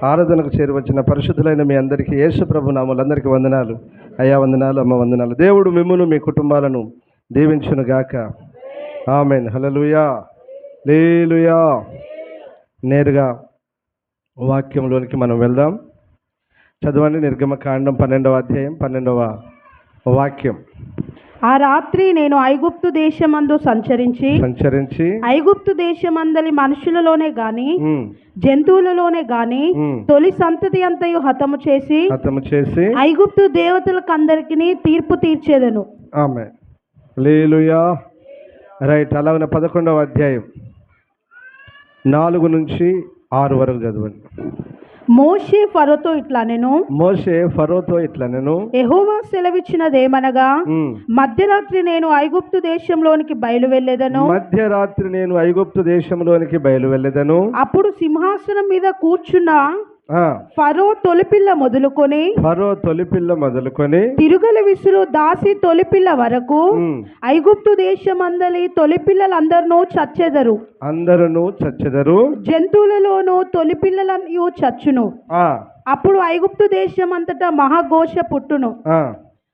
ఆరాధనకు చేరువచ్చిన పరిశుద్ధులైన మీ అందరికీ యేసు ప్రభు నామములందరికీ వందనాలు. అయ్యా వందనాలు, అమ్మ వందనాలు. దేవుడు మిమ్మును మీ కుటుంబాలను దీవించును గాక. ఆమేన్. హల్లెలూయా, హల్లెలూయా. నేరుగా వాక్యంలోనికి మనం వెళ్దాం. చదవండి. నిర్గమకాండం 12వ అధ్యాయం 12వ వాక్యం. ఆ రాత్రి నేను ఐగుప్తు దేశమందు సంచరించి ఐగుప్తు దేశమందలి మనుషులలోనే గాని జంతువులలోనే గాని తొలి సంతతి అంతయు హతము చేసి ఐగుప్తు దేవతలకు అందరికి తీర్పు తీర్చేదను. ఆమేన్. హల్లెలూయా. రైట్. అలాగే 11వ అధ్యాయం 4 నుంచి 6 వరకు చదవండి. మోషే ఫరోతో ఇట్లా నేను యెహోవా సెలవిచ్చినదేమనగా, మధ్యరాత్రి నేను ఐగుప్తు దేశంలోనికి బయలువెళ్ళెదను. అప్పుడు సింహాసనం మీద కూర్చున్న ఫరో తొలిపిల్ల మొదలుకొని తిరుగల విసురు దాసి తొలిపిల్ల వరకు ఐగుప్తు దేశమందలి తొలిపిల్లలందరూ చచ్చెదరు. జంతువులలోనూ తొలిపిల్లలు చచ్చును. అప్పుడు ఐగుప్తు దేశం అంతటా మహాఘోష పుట్టును.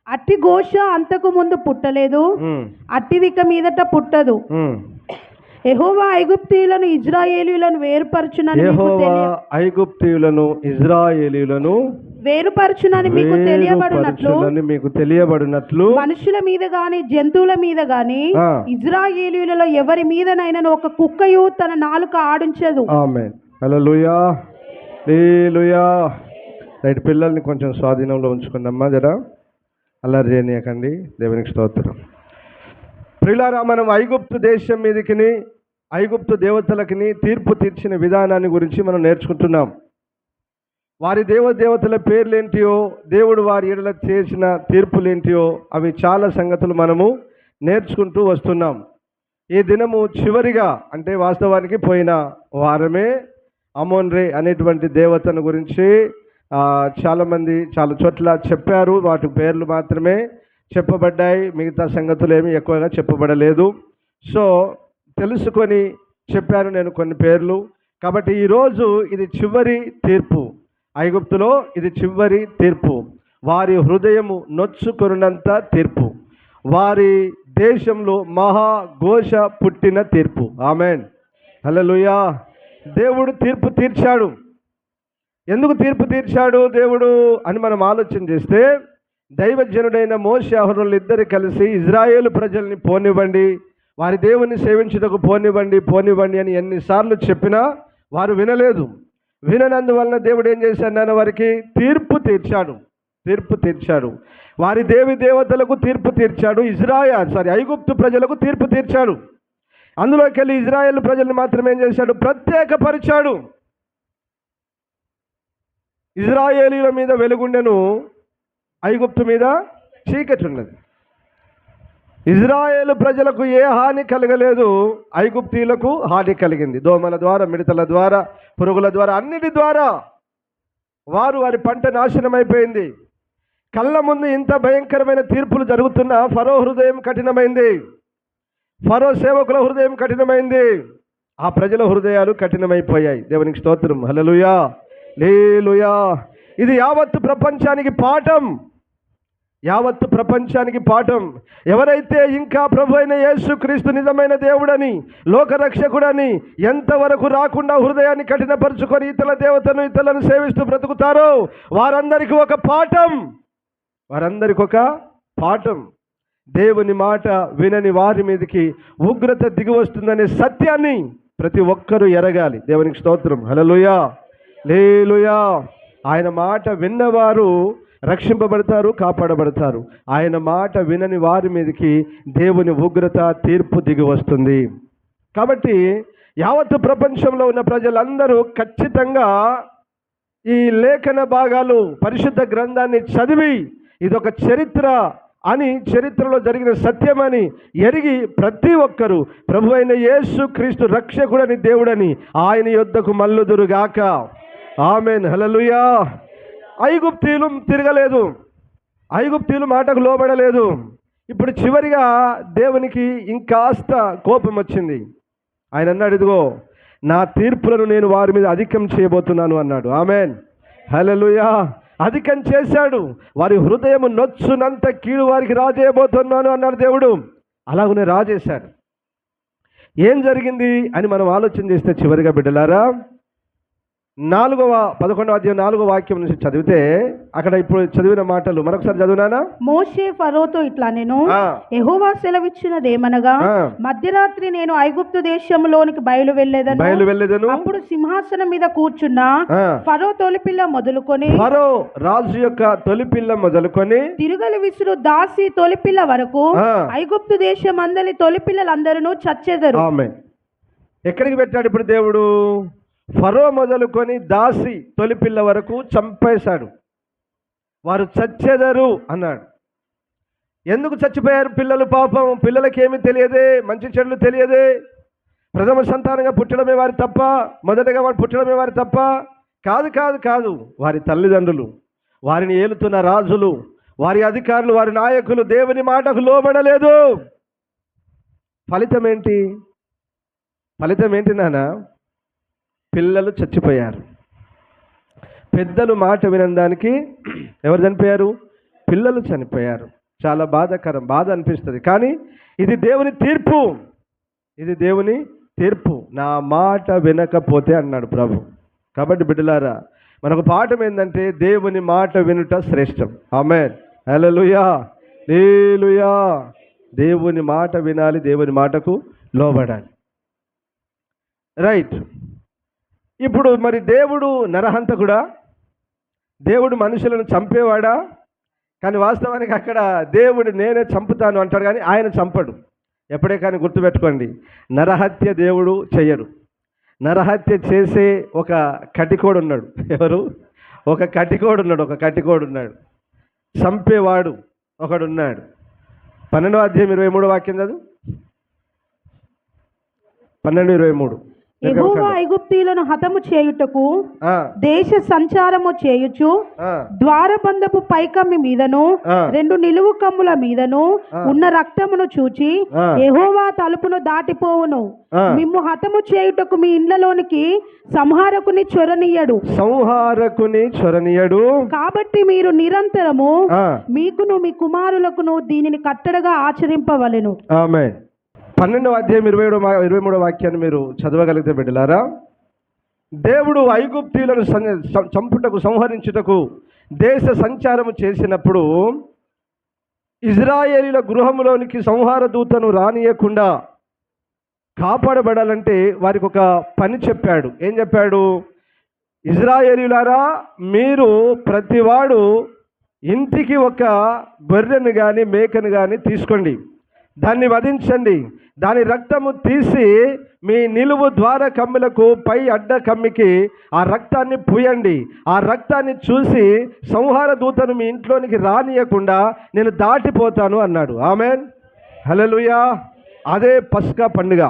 అట్టి ఘోష అంతకు ముందు పుట్టలేదు, అట్టిదిక మీదట పుట్టదు. యెహోవా ఐగుప్తీయులను ఇజ్రాయేలీయులను వేరుపరచునని మీకు తెలియబడునట్లు మనుషుల మీద గాని జంతువుల మీద గాని ఇజ్రాయేలీయులలో ఎవరి మీదనైనా ఒక కుక్కయు తన నాలుక ఆడించదు. ఆమేన్. హల్లెలూయా, హల్లెలూయా. రైట్. పిల్లల్ని కొంచెం స్వాధీనంలో ఉంచుకుందమ్మా, జరా అల్లరి చేయనీయకండి. దేవునికి స్తోత్రం. ప్రియులారా, మనం ఐగుప్తు దేశం మీదకి ఐగుప్తు దేవతలకి తీర్పు తీర్చిన విధానాన్ని గురించి మనం నేర్చుకుంటున్నాం. వారి దేవతల పేర్లేంటియో, దేవుడు వారి ఎడల చేసిన తీర్పులేంటియో, అవి చాలా సంగతులు మనము నేర్చుకుంటూ వస్తున్నాం. ఈ దినము చివరిగా, అంటే వాస్తవానికి పోయిన వారమే అమోన్రే అనేటువంటి దేవతను గురించి చాలామంది చాలా చోట్ల చెప్పారు. వాటి పేర్లు మాత్రమే చెప్పబడ్డాయి, మిగతా సంగతులు ఏమీ ఎక్కువగా చెప్పబడలేదు. సో తెలుసుకొని చెప్పాను నేను కొన్ని పేర్లు. కాబట్టి ఈరోజు ఇది చివరి తీర్పు. ఐగుప్తులో ఇది చివరి తీర్పు. వారి హృదయము నొచ్చుకొనున్నంత తీర్పు. వారి దేశంలో మహాఘోష పుట్టిన తీర్పు. ఆమేన్. హల్లెలూయా. దేవుడు తీర్పు తీర్చాడు. ఎందుకు తీర్పు తీర్చాడు దేవుడు అని మనం ఆలోచన చేస్తే, దైవజనుడైన మోషే అహరోనులు ఇద్దరు కలిసి ఇజ్రాయేలు ప్రజల్ని పోనివ్వండి, వారి దేవుని సేవించుటకు పోనివ్వండి అని ఎన్నిసార్లు చెప్పినా వారు వినలేదు. విననందువలన దేవుడు ఏం చేశాడు? వారికి తీర్పు తీర్చాడు. వారి దేవతలకు తీర్పు తీర్చాడు. ఐగుప్తు ప్రజలకు తీర్పు తీర్చాడు. అందులోకి వెళ్ళి ఇజ్రాయేలు ప్రజల్ని మాత్రం ఏం చేశాడు? ప్రత్యేకపరిచాడు. ఇజ్రాయేలీల మీద వెలుగుండెను, ఐగుప్తు మీద చీకటి ఉన్నది. ఇజ్రాయేలు ప్రజలకు ఏ హాని కలగలేదు, ఐగుప్తీయులకు హాని కలిగింది. దోమల ద్వారా, మిడతల ద్వారా, పురుగుల ద్వారా, అన్నిటి ద్వారా వారి పంట నాశనమైపోయింది. కళ్ళ ముందు ఇంత భయంకరమైన తీర్పులు జరుగుతున్నా ఫరో హృదయం కఠినమైంది, ఫరో సేవకుల హృదయం కఠినమైంది, ఆ ప్రజల హృదయాలు కఠినమైపోయాయి. దేవునికి స్తోత్రం. హల్లెలూయా, హల్లెలూయా. ఇది యావత్తు ప్రపంచానికి పాఠం. ఎవరైతే ఇంకా ప్రభు అయిన యేసుక్రీస్తు నిజమైన దేవుడని, లోకరక్షకుడని ఎంతవరకు రాకుండా హృదయాన్ని కఠినపరుచుకొని ఇతరులను సేవిస్తూ బ్రతుకుతారో వారందరికీ ఒక పాఠం. దేవుని మాట వినని వారి మీదకి ఉగ్రత దిగి వస్తుందనే సత్యాన్ని ప్రతి ఒక్కరూ ఎరగాలి. దేవునికి స్తోత్రం. హల్లెలూయా, హల్లెలూయా. ఆయన మాట విన్నవారు రక్షింపబడతారు, కాపాడబడతారు. ఆయన మాట వినని వారి మీదకి దేవుని ఉగ్రత, తీర్పు దిగి వస్తుంది. కాబట్టి యావత్తు ప్రపంచంలో ఉన్న ప్రజలందరూ ఖచ్చితంగా ఈ లేఖన భాగాలు, పరిశుద్ధ గ్రంథాన్ని చదివి ఇదొక చరిత్ర అని, చరిత్రలో జరిగిన సత్యమని ఎరిగి ప్రతి ఒక్కరూ ప్రభు అయిన యేసుక్రీస్తు రక్షకుడని, దేవుడని ఆయన యొద్దకు మల్లుదురుగాక. ఆమేన్. హల్లెలూయా. ఐగుప్తీయులు తిరగలేదు, ఐగుప్తీయులు మాటకు లోబడలేదు. ఇప్పుడు చివరిగా దేవునికి ఇంకాస్త కోపం వచ్చింది. ఆయన అన్నాడు, ఇదిగో నా తీర్పులను నేను వారి మీద అధికం చేయబోతున్నాను అన్నాడు. ఆమేన్, హల్లెలూయా. అధికం చేశాడు. వారి హృదయం నొచ్చునంత కీడు వారికి రాజేయబోతున్నాను అన్నాడు దేవుడు. అలాగనే రాజేశాడు. ఏం జరిగింది అని మనం ఆలోచన చేస్తే చివరిగా బిడ్డలారా, 11వ అధ్యాయం 4వ వాక్యం నుంచి చదివితే అక్కడ ఇప్పుడు చదివిన మాటలు మరొకసారి చదువునానా. మోషే ఫరోతో ఇట్లా నేను యెహోవా సెలవిచ్చినదేమనగా మధ్యరాత్రి నేను ఐగుప్తు దేశంలోనికి బయలు వెళ్ళేదను. అప్పుడు సింహాసనం మీద కూర్చున్న ఫరో తొలిపిల్ల మొదలుకొని, ఫరో రాజు యొక్క తొలిపిల్ల మొదలుకొని తిరుగలి విసురు దాసి తొలిపిల్ల వరకు ఐగుప్తు దేశం అందరి తొలిపిల్లలందరూ చచ్చెదరు. ఆమేన్. ఎక్కడికి పెట్టాడు ఇప్పుడు దేవుడు? ఫరో మొదలుకొని దాసి తొలిపిల్ల వరకు చంపేశాడు. వారు చచ్చెదరు అన్నాడు. ఎందుకు చచ్చిపోయారు పిల్లలు? పాపం, పిల్లలకి ఏమీ తెలియదే, మంచి చెడులు తెలియదే. ప్రథమ సంతానంగా పుట్టడమే వారి తప్ప, మొదటగా వారు పుట్టడమే వారి తప్ప? కాదు కాదు కాదు. వారి తల్లిదండ్రులు, వారిని ఏలుతున్న రాజులు, వారి అధికారులు, వారి నాయకులు దేవుని మాటకు లోబడలేదు. ఫలితం ఏంటి? నాన్న? పిల్లలు చచ్చిపోయారు. పెద్దలు మాట వినడానికి ఎవరు చనిపోయారు? పిల్లలు చనిపోయారు. చాలా బాధాకరం, బాధ అనిపిస్తుంది. కానీ ఇది దేవుని తీర్పు, ఇది దేవుని తీర్పు. నా మాట వినకపోతే అన్నాడు ప్రభు. కాబట్టి బిడ్డలారా, మనకు పాఠం ఏంటంటే దేవుని మాట వినుట శ్రేష్టం. ఆమేన్, హల్లెలూయా, హల్లెలూయా. దేవుని మాట వినాలి, దేవుని మాటకు లోబడాలి. రైట్. ఇప్పుడు మరి దేవుడు నరహంతకుడా? దేవుడు మనుషులను చంపేవాడా? కానీ వాస్తవానికి అక్కడ దేవుడు నేనే చంపుతాను అంటాడు, కానీ ఆయన చంపడు. ఎప్పుడే కానీ గుర్తుపెట్టుకోండి, నరహత్య దేవుడు చెయ్యడు. నరహత్య చేసే ఒక కటికోడు ఉన్నాడు. ఎవరు? ఒక కటికోడు ఉన్నాడు. చంపేవాడు ఒకడున్నాడు. 12వ అధ్యాయం 23వ వాక్యం చదువు. 12:23. యెహోవా ఐగుప్తీయులను హతము చేయుటకు దేశ సంచారము చేయుచు ద్వారబంధపు పైకమ్మి మీదను 2 నిలువు కమ్ముల మీదను ఉన్న రక్తమును చూచి యెహోవా తలుపును దాటిపోవును. మిమ్ము హతము చేయుటకు మీ ఇండ్లలోనికి సంహారకుని చొరనీయడు. కాబట్టి మీరు నిరంతరము మీకును మీ కుమారులకును దీనిని కట్టడగా ఆచరింపవలెను. ఆమేన్. 12వ అధ్యాయం 23వ వాక్యాన్ని మీరు చదవగలిగితే బిడ్డలారా, దేవుడు ఐగుప్తీయులను చంపుటకు, సంహరించుటకు దేశ సంచారము చేసినప్పుడు ఇజ్రాయేలీల గృహములోనికి సంహార దూతను రానియకుండా కాపాడబడాలంటే వారికి ఒక పని చెప్పాడు. ఏం చెప్పాడు? ఇజ్రాయేలీలారా, మీరు ప్రతివాడు ఇంటికి ఒక గొర్రెను కానీ మేకను కానీ తీసుకోండి, దాన్ని వధించండి, దాని రక్తము తీసి మీ నిలువు ద్వార కమ్ములకు పై అడ్డ కమ్మికి ఆ రక్తాన్ని పూయండి. ఆ రక్తాన్ని చూసి సంహార దూతను మీ ఇంట్లోనికి రానియకుండా నేను దాటిపోతాను అన్నాడు. ఆమేన్, హల్లెలూయా. అదే పస్కా పండుగ,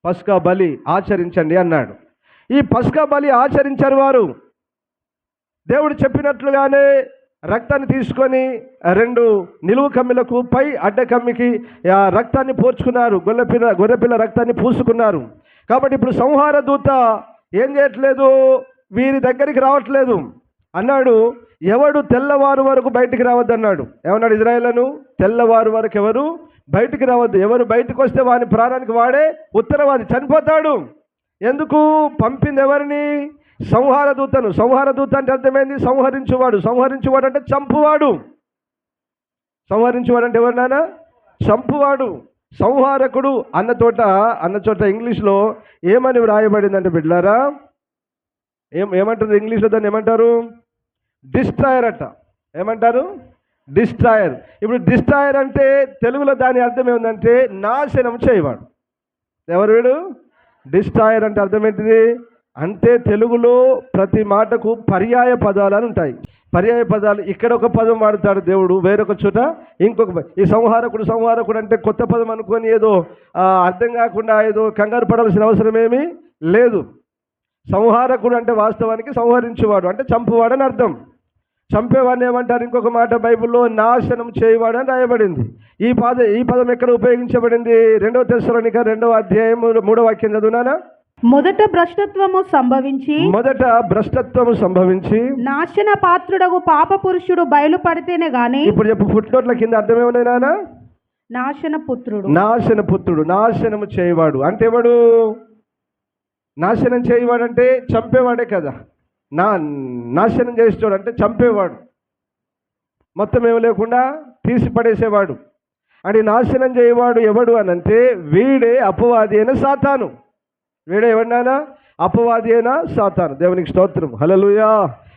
పస్కా బలి ఆచరించండి అన్నాడు. ఈ పస్కా బలి ఆచరించారు వారు. దేవుడు చెప్పినట్లుగానే రక్తాన్ని తీసుకొని 2 నిలువు కమ్మిలకు పై అడ్డ కమ్మికి ఆ రక్తాన్ని పోర్చుకున్నారు. గొర్రెపిల్ల రక్తాన్ని పూసుకున్నారు. కాబట్టి ఇప్పుడు సంహార దూత ఏం చేయట్లేదు? వీరి దగ్గరికి రావట్లేదు అన్నాడు. ఎవడు తెల్లవారు వరకు బయటికి రావద్దు అన్నాడు. ఏమన్నాడు? ఇజ్రాయేలును తెల్లవారు వరకు ఎవరు బయటికి రావద్దు. ఎవరు బయటకు వస్తే వాని ప్రాణానికి వాడే ఉత్తరవాది, చనిపోతాడు. ఎందుకు? పంపింది ఎవరిని? సంహార దూత అంటే అర్థమైంది సంహరించువాడు. సంహరించువాడు అంటే చంపువాడు. సంహరించువాడు అంటే ఎవరు నాన్న? చంపువాడు. సంహారకుడు అన్న చోట ఇంగ్లీష్లో ఏమని వ్రాయబడిందంటే బిడ్డలారా, ఏమంటారు ఇంగ్లీష్లో? దాన్ని ఏమంటారు? డిస్ట్రాయర్ అట. ఏమంటారు? డిస్ట్రాయర్. ఇప్పుడు డిస్ట్రాయర్ అంటే తెలుగులో దాని అర్థం ఏముందంటే నాశనం చేయవాడు. ఎవరు వీడు? డిస్ట్రాయర్ అంటే అర్థం ఏంటిది? అంటే తెలుగులో ప్రతి మాటకు పర్యాయ పదాలు అని ఉంటాయి. పర్యాయ పదాలు, ఇక్కడ ఒక పదం వాడతాడు దేవుడు, వేరొక చోట ఇంకొక. ఈ సంహారకుడు అంటే కొత్త పదం అనుకొని ఏదో అర్థం కాకుండా ఏదో కంగారు పడాల్సిన అవసరం ఏమీ లేదు. సంహారకుడు అంటే వాస్తవానికి సంహరించేవాడు అంటే చంపువాడు అని అర్థం. చంపేవాడిని ఏమంటారు? ఇంకొక మాట బైబిల్లో నాశనం చేయవాడు అని రాయబడింది. ఈ పదం ఎక్కడ ఉపయోగించబడింది? 2 తెస్సలోనిక 2వ అధ్యాయం 3వ వాక్యం చదువునానా? మొదట భ్రష్టత్వము సంభవించి నాశన పాత్రుడగు పాప పురుషుడు బయలుపడితేనే గాని. ఇప్పుడు చెప్పు, ఫుట్నోట్ల కింద అర్థం ఏమన్నా నాన్న? నాశన పుత్రుడు, నాశనము చేయవాడు అంటే ఎవడు? నాశనం చేయవాడు అంటే చంపేవాడే కదా. నాశనం చేసేవాడు అంటే చంపేవాడు, మొత్తం ఏమి లేకుండా తీసి పడేసేవాడు. అంటే నాశనం చేయవాడు ఎవడు అని అంటే వీడే అపవాది అయిన సాతాను. వీడే ఎవడినానా? అపవాది అయిన సాతాను. దేవునికి స్తోత్రం, హల్లెలూయా.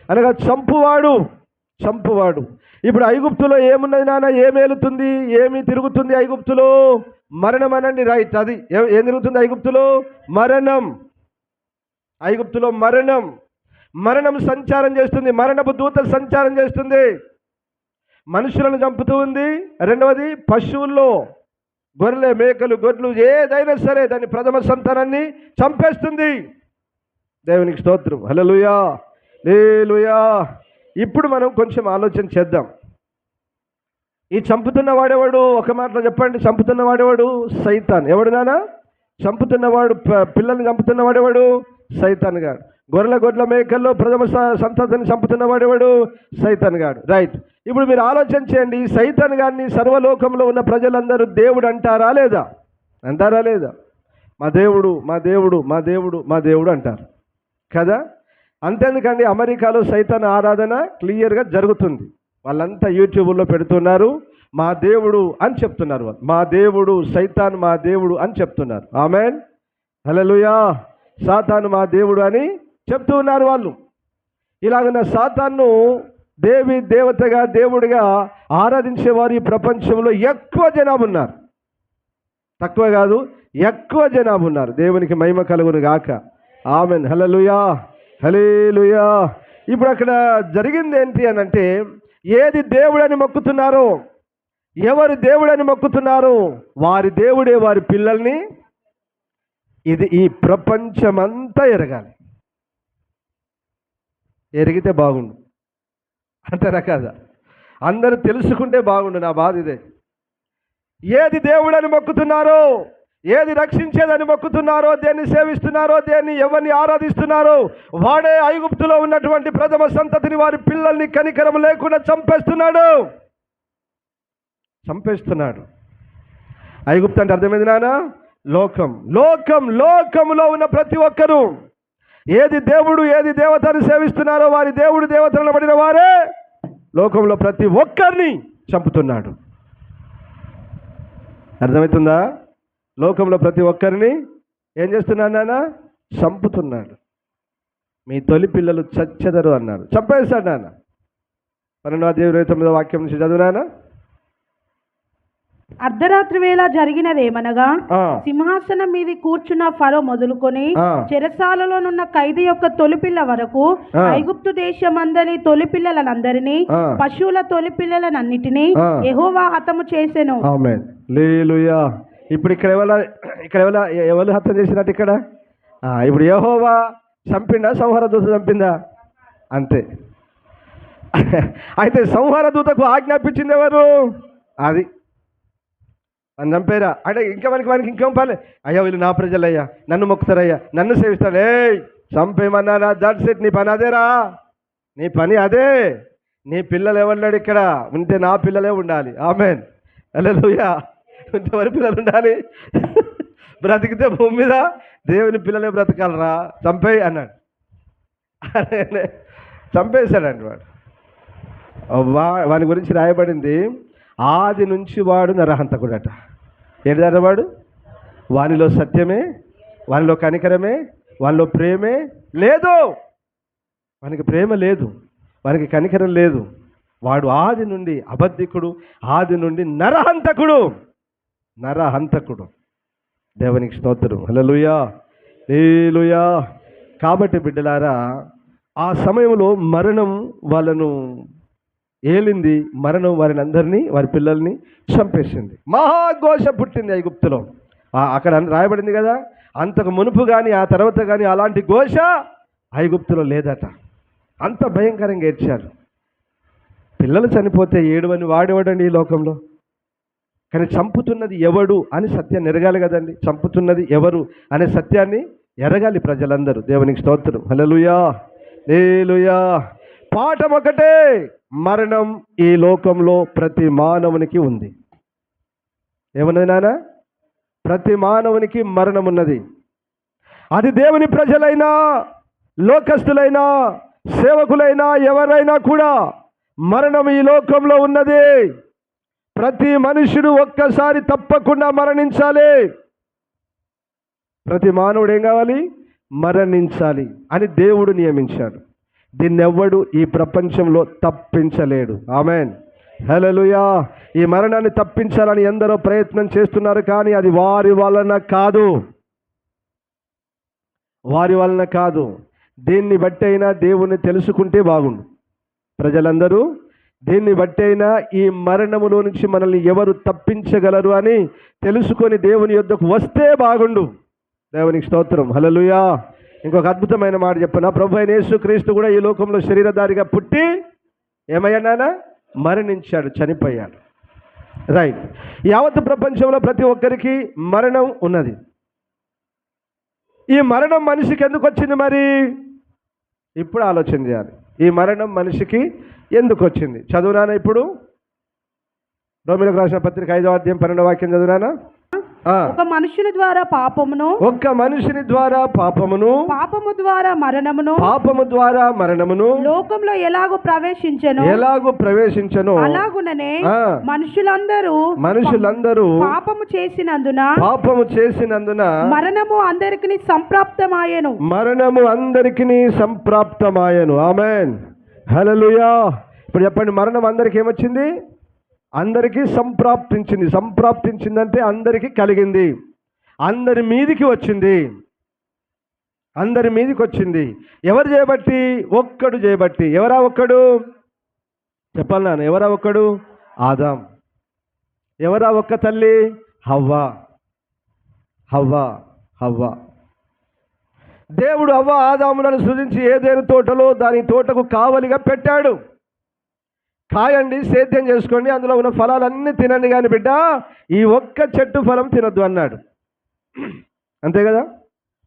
అనగా చంపువాడు. ఇప్పుడు ఐగుప్తులో ఏమున్నది నాన్న? ఏమేలుతుంది, ఏమి తిరుగుతుంది ఐగుప్తులో? మరణం అనండి. రైట్, అది ఏం తిరుగుతుంది ఐగుప్తులో? మరణం. ఐగుప్తులో మరణం సంచారం చేస్తుంది. మరణపు దూత సంచారం చేస్తుంది. మనుషులను చంపుతూ ఉంది. రెండవది పశువుల్లో గొర్రెలు, మేకలు, గొడ్లు ఏదైనా సరే దాని ప్రథమ సంతానాన్ని చంపేస్తుంది. దేవునికి స్తోత్రం, హల్లెలూయా, హల్లెలూయా. ఇప్పుడు మనం కొంచెం ఆలోచన చేద్దాం. ఈ చంపుతున్న వాడేవాడు? ఒక మాటలో చెప్పండి, చంపుతున్న వాడేవాడు? సైతాన్. ఎవడు నానా? చంపుతున్నవాడు, పిల్లల్ని చంపుతున్న వాడేవాడు? సైతాన్ గాడు. గొర్రెల మేకల్లో ప్రథమ సంతతిని చంపుతున్న వాడేవాడు? సైతాన్ గాడు. రైట్. ఇప్పుడు మీరు ఆలోచన చేయండి, ఈ సైతాన్ గారిని సర్వలోకంలో ఉన్న ప్రజలందరూ దేవుడు అంటారా లేదా? మా దేవుడు అంటారు కదా. అంతేందుకండి, అమెరికాలో సైతాన్ ఆరాధన క్లియర్గా జరుగుతుంది. వాళ్ళంతా యూట్యూబ్లో పెడుతున్నారు, మా దేవుడు అని చెప్తున్నారు. వాళ్ళు మా దేవుడు, సైతాన్ మా దేవుడు అని చెప్తున్నారు. ఆమేన్, హల్లెలూయా. సాతాను మా దేవుడు అని చెప్తూ ఉన్నారు వాళ్ళు. ఇలాగన సాతాన్ను దేవతగా, దేవుడిగా ఆరాధించేవారు ఈ ప్రపంచంలో ఎక్కువ జనాభా ఉన్నారు. తక్కువ కాదు, ఎక్కువ జనాభా ఉన్నారు. దేవునికి మహిమ కలుగును గాక. ఆమేన్, హల్లెలూయా, హల్లెలూయా. ఇప్పుడు అక్కడ జరిగింది ఏంటి అని అంటే, ఏది దేవుడని మొక్కుతున్నారో, ఎవరు దేవుడని మొక్కుతున్నారో వారి దేవుడే వారి పిల్లల్ని, ఇది ఈ ప్రపంచమంతా ఎరగాలి. ఎరిగితే బాగుండు, అంతేనా కదా? అందరూ తెలుసుకుంటే బాగుండు. నా బాధ ఇదే. ఏది దేవుడని మొక్కుతున్నారో, ఏది రక్షించేదని మొక్కుతున్నారో, దేన్ని సేవిస్తున్నారో, దేన్ని ఎవరిని ఆరాధిస్తున్నారో వాడే ఐగుప్తులో ఉన్నటువంటి ప్రథమ సంతతిని, వారి పిల్లల్ని కనికరం లేకుండా చంపేస్తున్నాడు. ఐగుప్తు అంటే అర్థమైంది నాన్న? లోకంలో ఉన్న ప్రతి ఒక్కరూ ఏది దేవుడు, ఏది దేవతను సేవిస్తున్నారో వారి దేవుడు, దేవతలను పడిన వారే లోకంలో ప్రతి ఒక్కరిని చంపుతున్నాడు. అర్థమవుతుందా? లోకంలో ప్రతి ఒక్కరిని ఏం చేస్తున్నాడు నాన్న? చంపుతున్నాడు. మీ తొలి పిల్లలు చచ్చెదరు అన్నాడు, చంపేస్తాడు నాన్న. 12:29 వాక్యం నుంచి చదువునానా? అర్ధరాత్రి వేళ జరిగినదేమనగా, సింహాసనం మీద కూర్చున్న ఫరో మొదలుకొని చెరసాలలోనున్న ఖైదీ యొక్క తొలిపిల్ల వరకు ఐగుప్తు దేశమందరి తొలిపిల్లలందరినీ, పశువుల తొలిపిల్లలనన్నిటినీ యెహోవా హతము చేసెను. ఆమేన్, హల్లెలూయా. ఇప్పుడు ఇక్కడ ఎవరు హతం చేసినట్టు? ఇక్కడ ఇప్పుడు యెహోవా చంపిండా, సంహార దూత చంపిందా? అంతే. అయితే సంహార దూతకు ఆజ్ఞాపించింది ఎవరు? అది అని చంపేరా అంటే ఇంకా మనకి ఇంకేం పర్లే. అయ్యా వీళ్ళు నా ప్రజలయ్యా, నన్ను మొక్కుతారయ్యా, నన్ను సేవిస్తాడు. చంపేమన్నారా? That set. నీ పని అదేరా, నీ పని అదే. నీ పిల్లలు ఎవరున్నాడు ఇక్కడ? ఉంటే నా పిల్లలే ఉండాలి. ఆమేన్, హల్లెలూయా. ఉంటే ఎవరి పిల్లలు ఉండాలి? బ్రతికితే భూమి మీద దేవుని పిల్లలే బ్రతకాలరా. చంపేయి అన్నాడు. చంపేశాడండి వాడు. వాని గురించి రాయబడింది, ఆది నుంచి వాడు నరహంతకుడట. ఏంటంటే వాడు, వానిలో సత్యమే, వానిలో కనికరమే, వానిలో ప్రేమే లేదు. వానికి ప్రేమ లేదు, వానికి కనికరం లేదు. వాడు ఆది నుండి అబద్ధికుడు, ఆది నుండి నరహంతకుడు. దేవునికి స్తోత్రం, హల్లెలూయా, హల్లెలూయా. కాబట్టి బిడ్డలారా, ఆ సమయంలో మరణం వాళ్ళను ఏలింది. మరణం వారిని అందరినీ, వారి పిల్లల్ని చంపేసింది. మహాఘోష పుట్టింది ఐగుప్తులో. అక్కడ రాయబడింది కదా, అంతకు మునుపు కానీ ఆ తర్వాత కానీ అలాంటి ఘోష ఐగుప్తులో లేదట. అంత భయంకరంగా ఏడ్చారు. పిల్లలు చనిపోతే ఏడువని వాడేవాడండి ఈ లోకంలో. కానీ చంపుతున్నది ఎవడు అని సత్యాన్ని ఎరగాలి కదండి. చంపుతున్నది ఎవరు అనే సత్యాన్ని ఎరగాలి ప్రజలందరూ. దేవునికి స్తోత్రం. హల్లెలూయా, హల్లెలూయా. పాఠం ఒకటే, మరణం ఈ లోకంలో ప్రతి మానవునికి ఉంది. ఏమన్నది నాన్న? ప్రతి మానవునికి మరణం ఉన్నది. అది దేవుని ప్రజలైనా, లోకస్తులైనా, సేవకులైనా, ఎవరైనా కూడా మరణం ఈ లోకంలో ఉన్నది. ప్రతి మనుషుడు ఒక్కసారి తప్పకుండా మరణించాలి. ప్రతి మానవుడు ఏం కావాలి? మరణించాలి అని దేవుడు నియమించాడు. దీన్నెవ్వడు ఈ ప్రపంచంలో తప్పించలేడు. ఆమెన్, హల్లెలూయా. ఈ మరణాన్ని తప్పించాలని ఎందరో ప్రయత్నం చేస్తున్నారు, కానీ అది వారి వలన కాదు, వారి వలన కాదు. దీన్ని బట్టి అయినా దేవుణ్ణి తెలుసుకుంటే బాగుండు. ప్రజలందరూ దీన్ని బట్టి అయినా ఈ మరణములో నుంచి మనల్ని ఎవరు తప్పించగలరు అని తెలుసుకొని దేవుని యొద్దకు వస్తే బాగుండు. దేవునికి స్తోత్రం. హల్లెలూయా. ఇంకొక అద్భుతమైన మాట చెప్పనా? ప్రభు అయిన యేసుక్రీస్తు కూడా ఈ లోకంలో శరీరధారిగా పుట్టి ఏమయ్యానా? మరణించాడు, చనిపోయాడు. రైట్. యావత్ ప్రపంచంలో ప్రతి ఒక్కరికి మరణం ఉన్నది. ఈ మరణం మనిషికి ఎందుకు వచ్చింది మరి? ఇప్పుడు ఆలోచన చేయాలి. ఈ మరణం మనిషికి ఎందుకు వచ్చింది? చదువునానా ఇప్పుడు రోమీయులకు రాసిన పత్రిక 5వ అధ్యాయం 12వ వాక్యం చదువునానా? ఒక మనుషుని ద్వారా పాపమును, ఒక్క మనుషుని ద్వారా పాపమును, పాపము ద్వారా మరణమును, పాపము ద్వారా మరణమును లోకంలో ఎలాగో ప్రవేశించెను అలాగుననే మనుషులందరూ పాపము చేసినందున మరణము అందరికీ సంప్రాప్తమాయెను. ఆమేన్, హల్లెలూయా. ఇప్పుడు చెప్పండి, మరణం అందరికి ఏమొచ్చింది? అందరికీ సంప్రాప్తించింది. సంప్రాప్తించిందంటే అందరికీ కలిగింది, అందరి మీదికి వచ్చింది, అందరి మీదికి వచ్చింది. ఎవరు చేయబట్టి? ఒక్కడు చేయబట్టి. ఎవరా ఒక్కడు? చెప్పాలి నాన్న, ఎవరా ఒక్కడు? ఆదాం. ఎవరా ఒక్క తల్లి? హవ్వ. దేవుడు హవ్వ ఆదాములను సృజించి ఏదైనా తోటలో దాని తోటకు కావలిగా పెట్టాడు. కాయండి, సేద్యం చేసుకోండి, అందులో ఉన్న ఫలాలన్నీ తినండి, కానీ బిడ్డ ఈ ఒక్క చెట్టు ఫలం తినొద్దు అన్నాడు. అంతే కదా?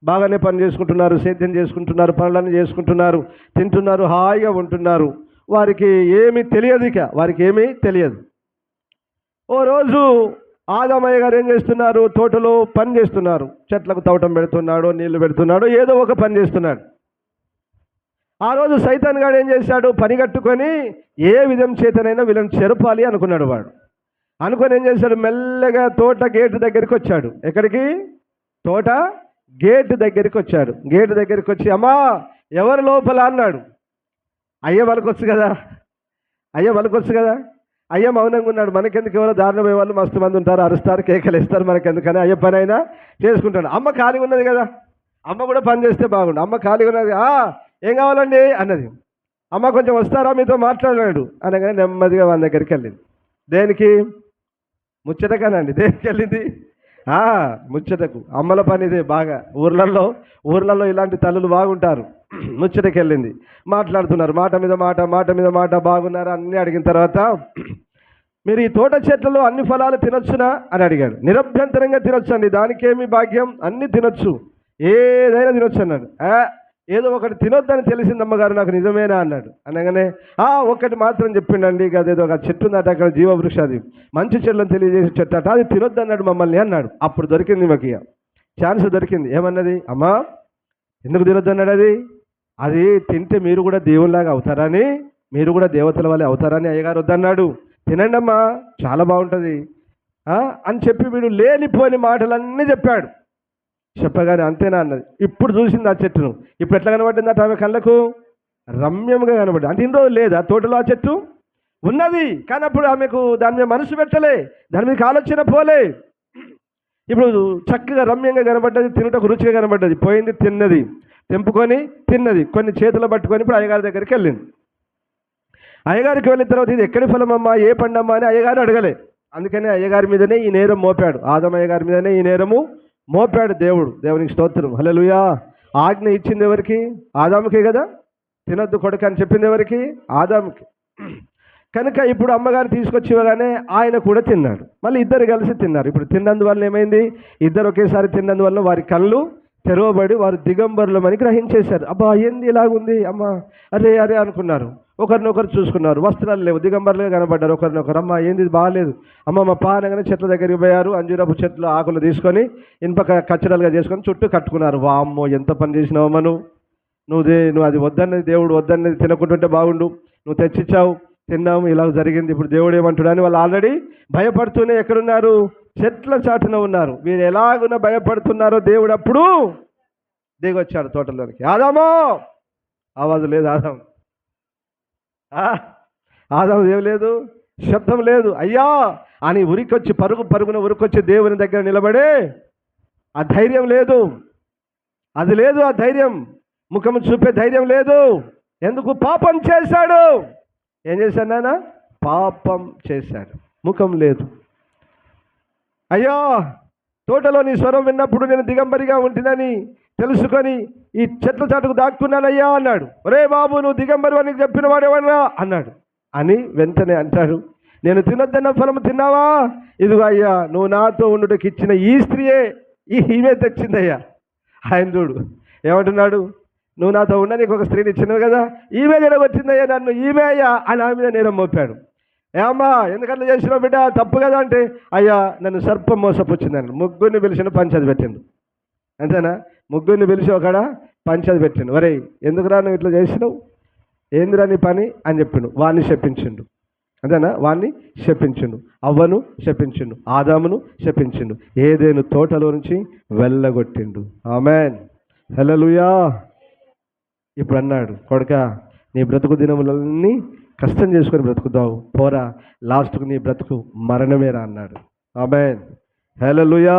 బాగానే పని చేసుకుంటున్నారు, సేద్యం చేసుకుంటున్నారు, పనులన్నీ చేసుకుంటున్నారు, తింటున్నారు, హాయిగా ఉంటున్నారు. వారికి ఏమీ తెలియదు. వారికి ఏమీ తెలియదు. ఓ రోజు ఆదామయ్య గారు ఏం చేస్తున్నారు? తోటలో పని చేస్తున్నారు. చెట్లకు తవ్వటం పెడుతున్నాడు, నీళ్లు పెడుతున్నాడు, ఏదో ఒక పని చేస్తున్నాడు. ఆ రోజు సైతాన్ గాడు ఏం చేశాడు? పని కట్టుకొని ఏ విధం చేతనైనా వీళ్ళని చెరపాలి అనుకున్నాడు. వాడు అనుకొని ఏం చేశాడు? మెల్లగా తోట గేటు దగ్గరికి వచ్చాడు. ఎక్కడికి? తోట గేటు దగ్గరికి వచ్చాడు. గేటు దగ్గరికి వచ్చి, అమ్మా ఎవరు లోపల అన్నాడు. అయ్య పలకొచ్చు కదా, అయ్య మౌనంగా ఉన్నాడు. మనకెందుకు? ఎవరో దారుణ పోయే వాళ్ళు మస్తు మంది ఉంటారు, అరుస్తారు, కేకలు ఇస్తారు, మనకెందుకని అయ్య పని అయినా చేసుకుంటాడు. అమ్మ ఖాళీగా ఉన్నది కదా, అమ్మ కూడా పని చేస్తే బాగుండు. అమ్మ ఖాళీగా ఉన్నది. ఏం కావాలండి అన్నది. అమ్మ కొంచెం వస్తారా, మీతో మాట్లాడాడు అనగానే నెమ్మదిగా వాళ్ళ దగ్గరికి వెళ్ళింది. దేనికి? ముచ్చటకానండి. దేనికి వెళ్ళింది? ముచ్చటకు. అమ్మల పని ఇదే. బాగా ఊర్లలో ఇలాంటి తల్లులు బాగుంటారు. ముచ్చటకి వెళ్ళింది. మాట్లాడుతున్నారు, మాట మీద మాట, బాగున్నారా అన్నీ అడిగిన తర్వాత, మీరు ఈ తోట చెట్లలో అన్ని ఫలాలు తినొచ్చునా అని అడిగాడు. నిరభ్యంతరంగా తినొచ్చండి, దానికేమి భాగ్యం, అన్నీ తినొచ్చు, ఏదైనా తినొచ్చు అన్నాడు. ఏదో ఒకటి తినొద్దని తెలిసింది అమ్మగారు నాకు, నిజమేనా అన్నాడు. అనగానే ఒక్కటి మాత్రం చెప్పిండండి, అదేదో ఒక చెట్టు ఉందట, అక్కడ జీవవృక్ష, అది మంచి చెట్లను తెలియజేసే చెట్టు అట, అది తినొద్దు అన్నాడు మమ్మల్ని అన్నాడు. అప్పుడు దొరికింది మాకు ఛాన్స్ దొరికింది. ఏమన్నది? అమ్మా ఎందుకు తినొద్దు అన్నాడు? అది తింటే మీరు కూడా దేవుళ్ళలాగా అవుతారని, మీరు కూడా దేవతల వల్లే అవుతారని అయ్యగారు వద్దన్నాడు. తినండి అమ్మా, చాలా బాగుంటుంది అని చెప్పి వీడు లేనిపోని మాటలన్నీ చెప్పాడు. చెప్పగానే అంతేనా అన్నది. ఇప్పుడు చూసింది ఆ చెట్టును. ఇప్పుడు ఎట్లా కనబడింది అట? ఆమె కళ్ళకు రమ్యంగా కనబడింది. అంటే ఇన్ని రోజులు లేదా తోటలో ఆ చెట్టు ఉన్నది, కానీ అప్పుడు ఆమెకు దాని మీద మనసు పెట్టలే, దాని మీద ఆలోచన పోలే. ఇప్పుడు చక్కగా రమ్యంగా కనబడ్డది, తినటకు రుచిగా కనబడ్డది. పోయింది, తిన్నది, తెంపుకొని తిన్నది, కొన్ని చేతులు పట్టుకొని ఇప్పుడు అయ్యగారి దగ్గరికి వెళ్ళింది. అయ్యగారికి వెళ్ళిన తర్వాత ఇది ఎక్కడి ఫలమమ్మా, ఏ పండమ్మా అని అయ్యగారు అడగలే. అందుకని అయ్యగారి మీదనే ఈ నేరం మోపాడు. ఆదమయ్య గారి మీదనే ఈ నేరము మోపాడు దేవుడు. దేవునికి స్తోత్రం, హల్లెలూయా. ఆజ్ఞ ఇచ్చింది ఎవరికి? ఆదాముకే కదా. తినొద్దు కొడుకు అని చెప్పింది ఎవరికి? ఆదాముకి. కనుక ఇప్పుడు అమ్మగారు తీసుకొచ్చి ఇవ్వగానే ఆయన కూడా తిన్నాడు. మళ్ళీ ఇద్దరు కలిసి తిన్నారు. ఇప్పుడు తిన్నందువల్ల ఏమైంది, ఇద్దరు ఒకేసారి తిన్నందువల్ల వారి కళ్ళు తెరవబడి వారు దిగంబరులమని గ్రహించేశారు. అబ్బా ఏంది ఇలాగుంది అమ్మ, అరే అరే అనుకున్నారు. ఒకరినొకరు చూసుకున్నారు, వస్త్రాలు లేవు, దిగంబరులుగా కనబడ్డారు. ఒకరినొకరు అమ్మ ఏంది ఇది బాగాలేదు అమ్మ మా పా అనగానే చెట్ల దగ్గరికి పోయారు. అంజూరపు చెట్లు ఆకులు తీసుకొని ఇనుప కచ్చడాలుగా చేసుకొని చుట్టూ కట్టుకున్నారు. వామ్మో ఎంత పని చేసినావు నువ్వు అది వద్దన్నది, దేవుడు వద్దన్నది తినకుంటుంటే బాగుండు, నువ్వు తెచ్చిచ్చావు, తిన్నాము, ఇలా జరిగింది, ఇప్పుడు దేవుడు ఏమంటాడు అని వాళ్ళు ఆల్రెడీ భయపడుతూనే ఎక్కడున్నారు, చెట్ల చాటున ఉన్నారు. వీరు ఎలాగున భయపడుతున్నారో దేవుడు అప్పుడు దిగొచ్చాడు తోటలోనికి. ఆదామో, ఆవాజు లేదు, ఆదాము ఏం లేదు, శబ్దం లేదు. అయ్యా అని ఉరికొచ్చి పరుగున ఉరికొచ్చి దేవుని దగ్గర నిలబడే ఆ ధైర్యం లేదు, అది లేదు, ఆ ధైర్యం, ముఖం చూపే ధైర్యం లేదు. ఎందుకు? పాపం చేశాడు. ఏం చేశాడు నాన్న? పాపం చేశాడు, ముఖం లేదు. అయ్యో తోటలో నీ స్వరం విన్నప్పుడు నేను దిగంబరిగా ఉంటునని తెలుసుకొని ఈ చెట్ల చాటుకు దాక్కున్నానయ్యా అన్నాడు. ఒరే బాబు, నువ్వు దిగంబరి అని చెప్పిన వాడేవన్నా అన్నాడు. అని వెంటనే అంటాడు, నేను తినొద్దన్న ఫలము తిన్నావా? ఇదిగో అయ్యా, నువ్వు నాతో ఉండుటకి ఇచ్చిన ఈ స్త్రీయే ఈమె తెచ్చిందయ్యా. ఆయన చూడు ఏమంటున్నాడు, నువ్వు నాతో ఉన్న నీకు ఒక స్త్రీని ఇచ్చినావు కదా, ఈమె జడగొచ్చిందయ్యా నన్ను, ఈమె అయ్యా అని ఆమె మీద నేరం మోపాడు. ఏమ్మా ఎందుకట్లా చేసినావు బిడ్డ, తప్పు కదా అంటే, అయ్యా నన్ను సర్పం మోసపుచ్చిందని ముగ్గురిని పిలిచిన పంచాది పెట్టిండు. అంతేనా? ముగ్గురిని పిలిచి ఒకడ పంచాది పెట్టిండు. వరే ఎందుకురా నువ్వు ఇట్లా చేసినావు, ఏందిరా నీ పని అని చెప్పిండు. వాడిని శపించిండు. అంతేనా? వాడిని శపించిండు, అవ్వను శపించిండు, ఆదామును శపించిండు, ఏదేను తోటలో నుంచి వెళ్ళగొట్టిండు. ఆమెన్, హల్లెలూయా. ఇప్పుడు అన్నాడు, కొడుక నీ బ్రతుకు దినములన్నీ కష్టం చేసుకొని బ్రతుకుతావు, పోరా లాస్ట్కు నీ బ్రతుకు మరణమేరా అన్నాడు. ఆమేన్, హల్లెలూయా.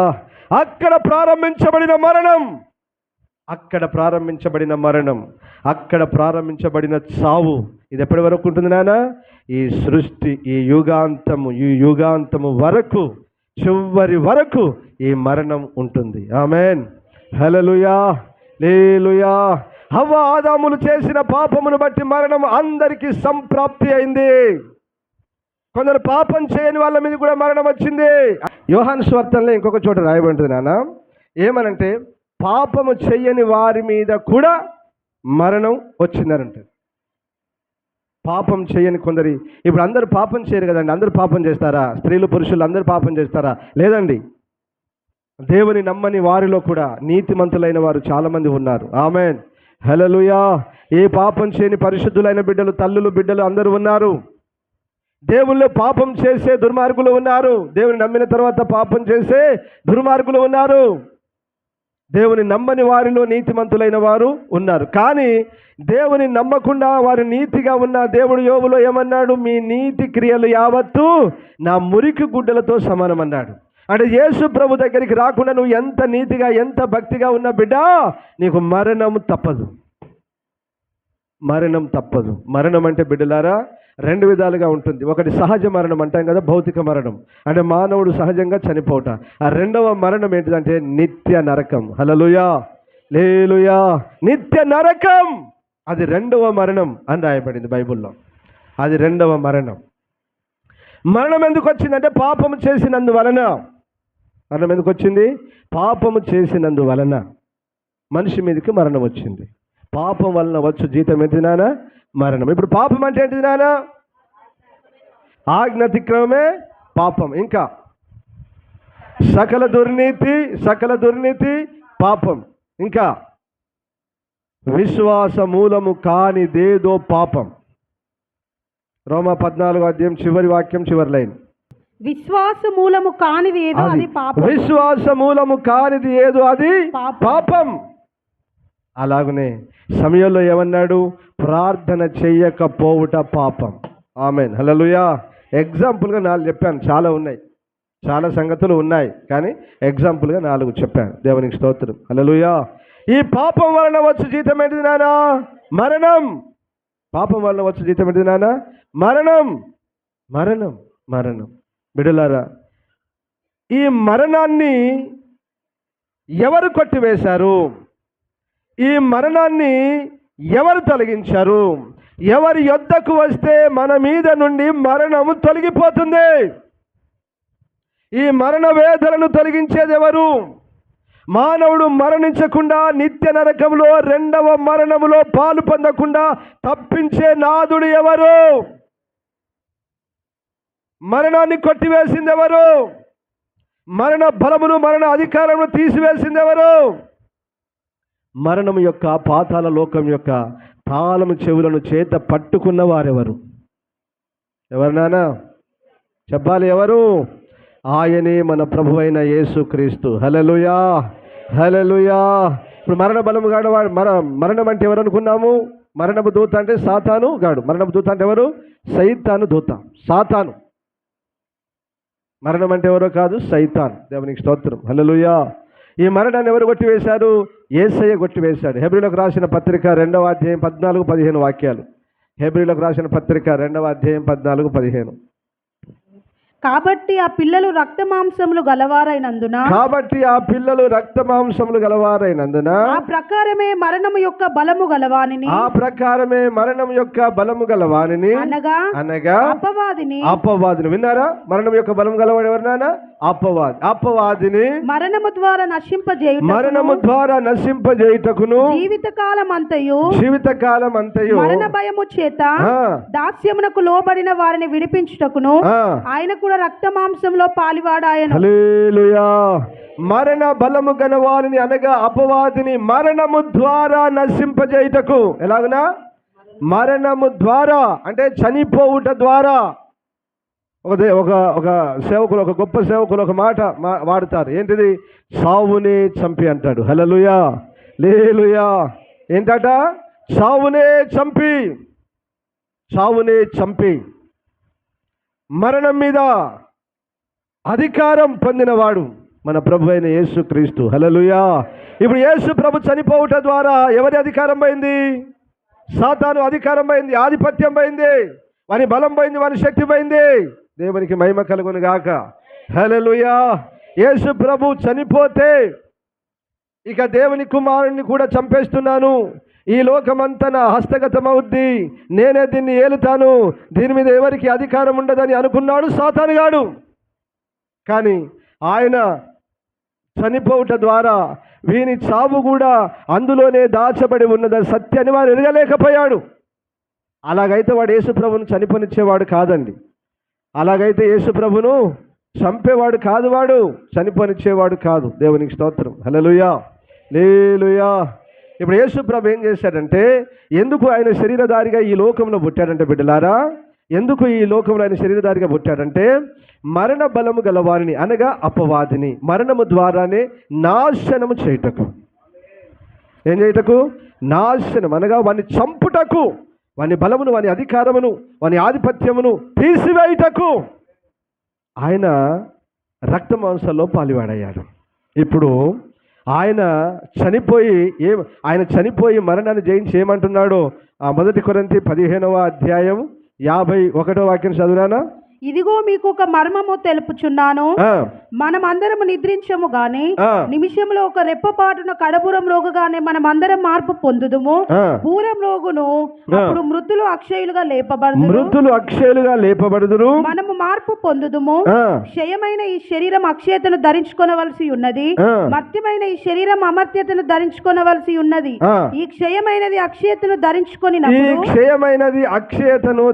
అక్కడ ప్రారంభించబడిన మరణం, అక్కడ ప్రారంభించబడిన మరణం, అక్కడ ప్రారంభించబడిన చావు, ఇది ఎప్పటి వరకు ఉంటుంది నాన్న? ఈ సృష్టి, ఈ యుగాంతము వరకు, చివరి వరకు ఈ మరణం ఉంటుంది. ఆమేన్, హల్లెలూయా, హల్లెలూయా. హవ్వ ఆదాములు చేసిన పాపమును బట్టి మరణం అందరికీ సంప్రాప్తి అయింది. కొందరు పాపం చేయని వాళ్ళ మీద కూడా మరణం వచ్చింది. యోహాను సువార్తలో ఇంకొక చోట రాయబడింది నాన్న, ఏమనంటే పాపము చెయ్యని వారి మీద కూడా మరణం వచ్చిందనంటే. పాపం చేయని కొందరి, ఇప్పుడు అందరూ పాపం చేయరు కదండి. అందరూ పాపం చేస్తారా? స్త్రీలు పురుషులు అందరూ పాపం చేస్తారా? లేదండి. దేవుని నమ్మని వారిలో కూడా నీతిమంతులైన వారు చాలామంది ఉన్నారు. ఆమేన్, హల్లెలూయా. ఏ పాపం చేయని పరిశుద్ధులైన బిడ్డలు, తల్లులు, బిడ్డలు అందరూ ఉన్నారు. దేవుళ్ళు పాపం చేసే దుర్మార్గులు ఉన్నారు. దేవుని నమ్మిన తర్వాత పాపం చేసే దుర్మార్గులు ఉన్నారు. దేవుని నమ్మని వారిలో నీతిమంతులైన వారు ఉన్నారు. కానీ దేవుని నమ్మకుండా వారు నీతిగా ఉన్న దేవుడు యోబులో ఏమన్నాడు? మీ నీతి క్రియలు యావత్తు నా మురికి గుడ్డలతో సమానం అన్నాడు. అంటే యేసు ప్రభు దగ్గరికి రాకుండా నువ్వు ఎంత నీతిగా, ఎంత భక్తిగా ఉన్న బిడ్డ, నీకు మరణం తప్పదు. మరణం తప్పదు. మరణం అంటే బిడ్డలారా రెండు విధాలుగా ఉంటుంది. ఒకటి సహజ మరణం అంటాం కదా, భౌతిక మరణం అంటే మానవుడు సహజంగా చనిపోవట. ఆ రెండవ మరణం ఏంటిదంటే నిత్య నరకం. హల్లెలూయా, హల్లెలూయా. నిత్య నరకం, అది రెండవ మరణం అని రాయబడింది బైబిల్లో. అది రెండవ మరణం. మరణం ఎందుకు వచ్చిందంటే పాపము చేసినందువలన. మరణం ఎందుకు వచ్చింది? పాపము చేసినందువలన మనిషి మీదకి మరణం వచ్చింది. పాపం వలన వచ్చు జీతం ఏంటి నాన్న? మరణం. ఇప్పుడు పాపం అంటే ఏంటిది నాన్న? ఆజ్ఞాతిక్రమమే పాపం. ఇంకా సకల దుర్నీతి పాపం. ఇంకా విశ్వాస మూలము కానిదేదో పాపం. రోమా 14వ అధ్యాయం చివరి వాక్యం, చివరి లైన్. విశ్వాస మూలము కానిది ఏదో అది పాపం. విశ్వాస మూలము కానిది ఏదో అది పాపం. అలాగనే సమయంలో ఏమన్నాడు? ప్రార్థన చెయ్యకపోవుట పాపం. ఆమేన్, హల్లెలూయా. ఎగ్జాంపుల్గా 4 చెప్పాను, చాలా ఉన్నాయి, చాలా సంగతులు ఉన్నాయి, కానీ ఎగ్జాంపుల్గా 4 చెప్పాను. దేవునికి స్తోత్రం, హల్లెలూయా. ఈ పాపం వలన వచ్చు జీతం ఏంటిది నాన్న? మరణం. పాపం వలన వచ్చు జీతం ఏంటిది నాన్న? మరణం. మరణం, మరణం. బిడ్డలారా, ఈ మరణాన్ని ఎవరు కొట్టివేశారు? ఈ మరణాన్ని ఎవరు తొలగించారు? ఎవరి యొద్దకు వస్తే మన మీద నుండి మరణము తొలగిపోతుంది. ఈ మరణ వేదనను తొలగించేది ఎవరు? మానవుడు మరణించకుండా నిత్య నరకంలో రెండవ మరణములో పాలు పొందకుండా తప్పించే నాదుడు ఎవరు? మరణాన్ని కొట్టివేసింది ఎవరు? మరణ బలమును మరణ అధికారమును తీసివేసింది ఎవరు? మరణం యొక్క పాతాళ లోకం యొక్క తాళము చెవులను చేత పట్టుకున్న వారెవరు? ఎవరు నానా చెప్పాలి? ఎవరు? ఆయనే మన ప్రభువైన యేసుక్రీస్తు. హల్లెలూయా, హల్లెలూయా. ఇప్పుడు మరణ బలము గాడు మరణం అంటే ఎవరు అనుకున్నాము? మరణపు దూత అంటే సాతాను గాడు. మరణపు దూత అంటే ఎవరు? సైతాను దూత, సాతాను. మరణం అంటే ఎవరో కాదు, సైతాన్. దేవునికి స్తోత్రం, హల్లెలూయా. ఈ మరణాన్ని ఎవరు కొట్టివేశారు? యేసయ్య కొట్టివేశాడు. హెబ్రీలకు రాసిన పత్రిక 2వ అధ్యాయం 14-15 వాక్యాలు. హెబ్రీలకు రాసిన పత్రిక 2వ అధ్యాయం 14-15. కాబట్టి ఆ పిల్లలు రక్త మాంసములు గలవారైనందున ఆ ప్రకారమే మరణము యొక్క బలము గలవానిని అనగా అపవాదిని. విన్నారా? మరణం యొక్క బలం గలవాడు ఎవరినానా? అపవాదిని మరణము ద్వారా నశింపజేయుటకును జీవితకాలం అంతయు మరణ భయము చేత దాస్యమునకు లోబడిన వారిని విడిపించుటకును ఆయన కూడా రక్త మాంసంలో పాలివాడాయను. హల్లెలూయా. మరణ బలము గలవారిని అనగా అపవాదిని మరణము ద్వారా నశింపజేయుటకు. ఎలాగనా? మరణము ద్వారా అంటే చనిపోవుట ద్వారా. ఒక సేవకులు, ఒక గొప్ప సేవకులు ఒక మాట వాడతారు. ఏంటిది? సావునే చంపి అంటాడు. హల్లెలూయా, హల్లెలూయా. ఏంటట? సావునే చంపి మరణం మీద అధికారం పొందినవాడు మన ప్రభు అయిన యేసుక్రీస్తు. హల్లెలూయా. ఇప్పుడు యేసు ప్రభు చనిపోవుట ద్వారా ఎవరి అధికారం పోయింది? సాతాను అధికారం పోయింది, ఆధిపత్యం పోయింది, వాని బలం పోయింది, వాని శక్తి పోయింది. దేవునికి మహిమ కలుగును గాక. హల్లెలూయా. యేసు ప్రభు చనిపోతే ఇక దేవుని కుమారుణ్ణి కూడా చంపేస్తున్నాను, ఈ లోకమంతా నా హస్తగతమవుద్ది, నేనే దీన్ని ఏలుతాను, దీని మీద ఎవరికి అధికారం ఉండదని అనుకున్నాడు సాతానుగాడు. కానీ ఆయన చనిపోవుట ద్వారా వీని చావు కూడా అందులోనే దాచబడి ఉన్నదని సత్యాన్ని వారు ఎరగలేకపోయాడు. అలాగైతే వాడు యేసుప్రభును చనిపోనిచ్చేవాడు కాదండి. అలాగైతే యేసుప్రభును చంపేవాడు కాదు, వాడు చనిపోనిచ్చేవాడు కాదు. దేవునికి స్తోత్రం, హల్లెలూయా, హల్లెలూయా. ఇప్పుడు యేసుప్రభు ఏం చేశాడంటే, ఎందుకు ఆయన శరీరధారిగా ఈ లోకంలో పుట్టాడంటే బిడ్డలారా, ఎందుకు ఈ లోకంలో ఆయన శరీరధారిగా పుట్టాడంటే మరణ బలము గలవారిని అనగా అపవాదిని మరణము ద్వారానే నాశనము చేయుటకు. ఏం చేయుటకు? నాశనం అనగా వాని చంపుటకు, వాని బలమును, వాని అధికారమును, వాని ఆధిపత్యమును తీసివేయుటకు ఆయన రక్త మాంసాల్లో పాలివాడయ్యాడు. ఇప్పుడు ఆయన చనిపోయి మరణాన్ని జయించి ఏమంటున్నాడో ఆ 1 కొరింథీ 15వ అధ్యాయం 51వ వాక్యం చదువురానా? ఇదిగో మీకు ఒక మర్మము తెలుపుచున్నాను, మనమందరము నిద్రించము గాని నిమిషంలో ఒక రెప్పపాటున కడపురం రోగుగానే మనమందరం మార్పు పొందుదుము. పూరం రోగును అప్పుడు మృతులు అక్షయులుగా లేపబడుదురు, మనము మార్పు పొందుదుము. క్షయమైన ఈ శరీరం అక్షయతను ధరించుకొనవలసి ఉన్నది, మర్త్యమైన ఈ శరీరం అమర్త్యతను ధరించుకొనవలసి ఉన్నది. ఈ క్షయమైనది అక్షయతను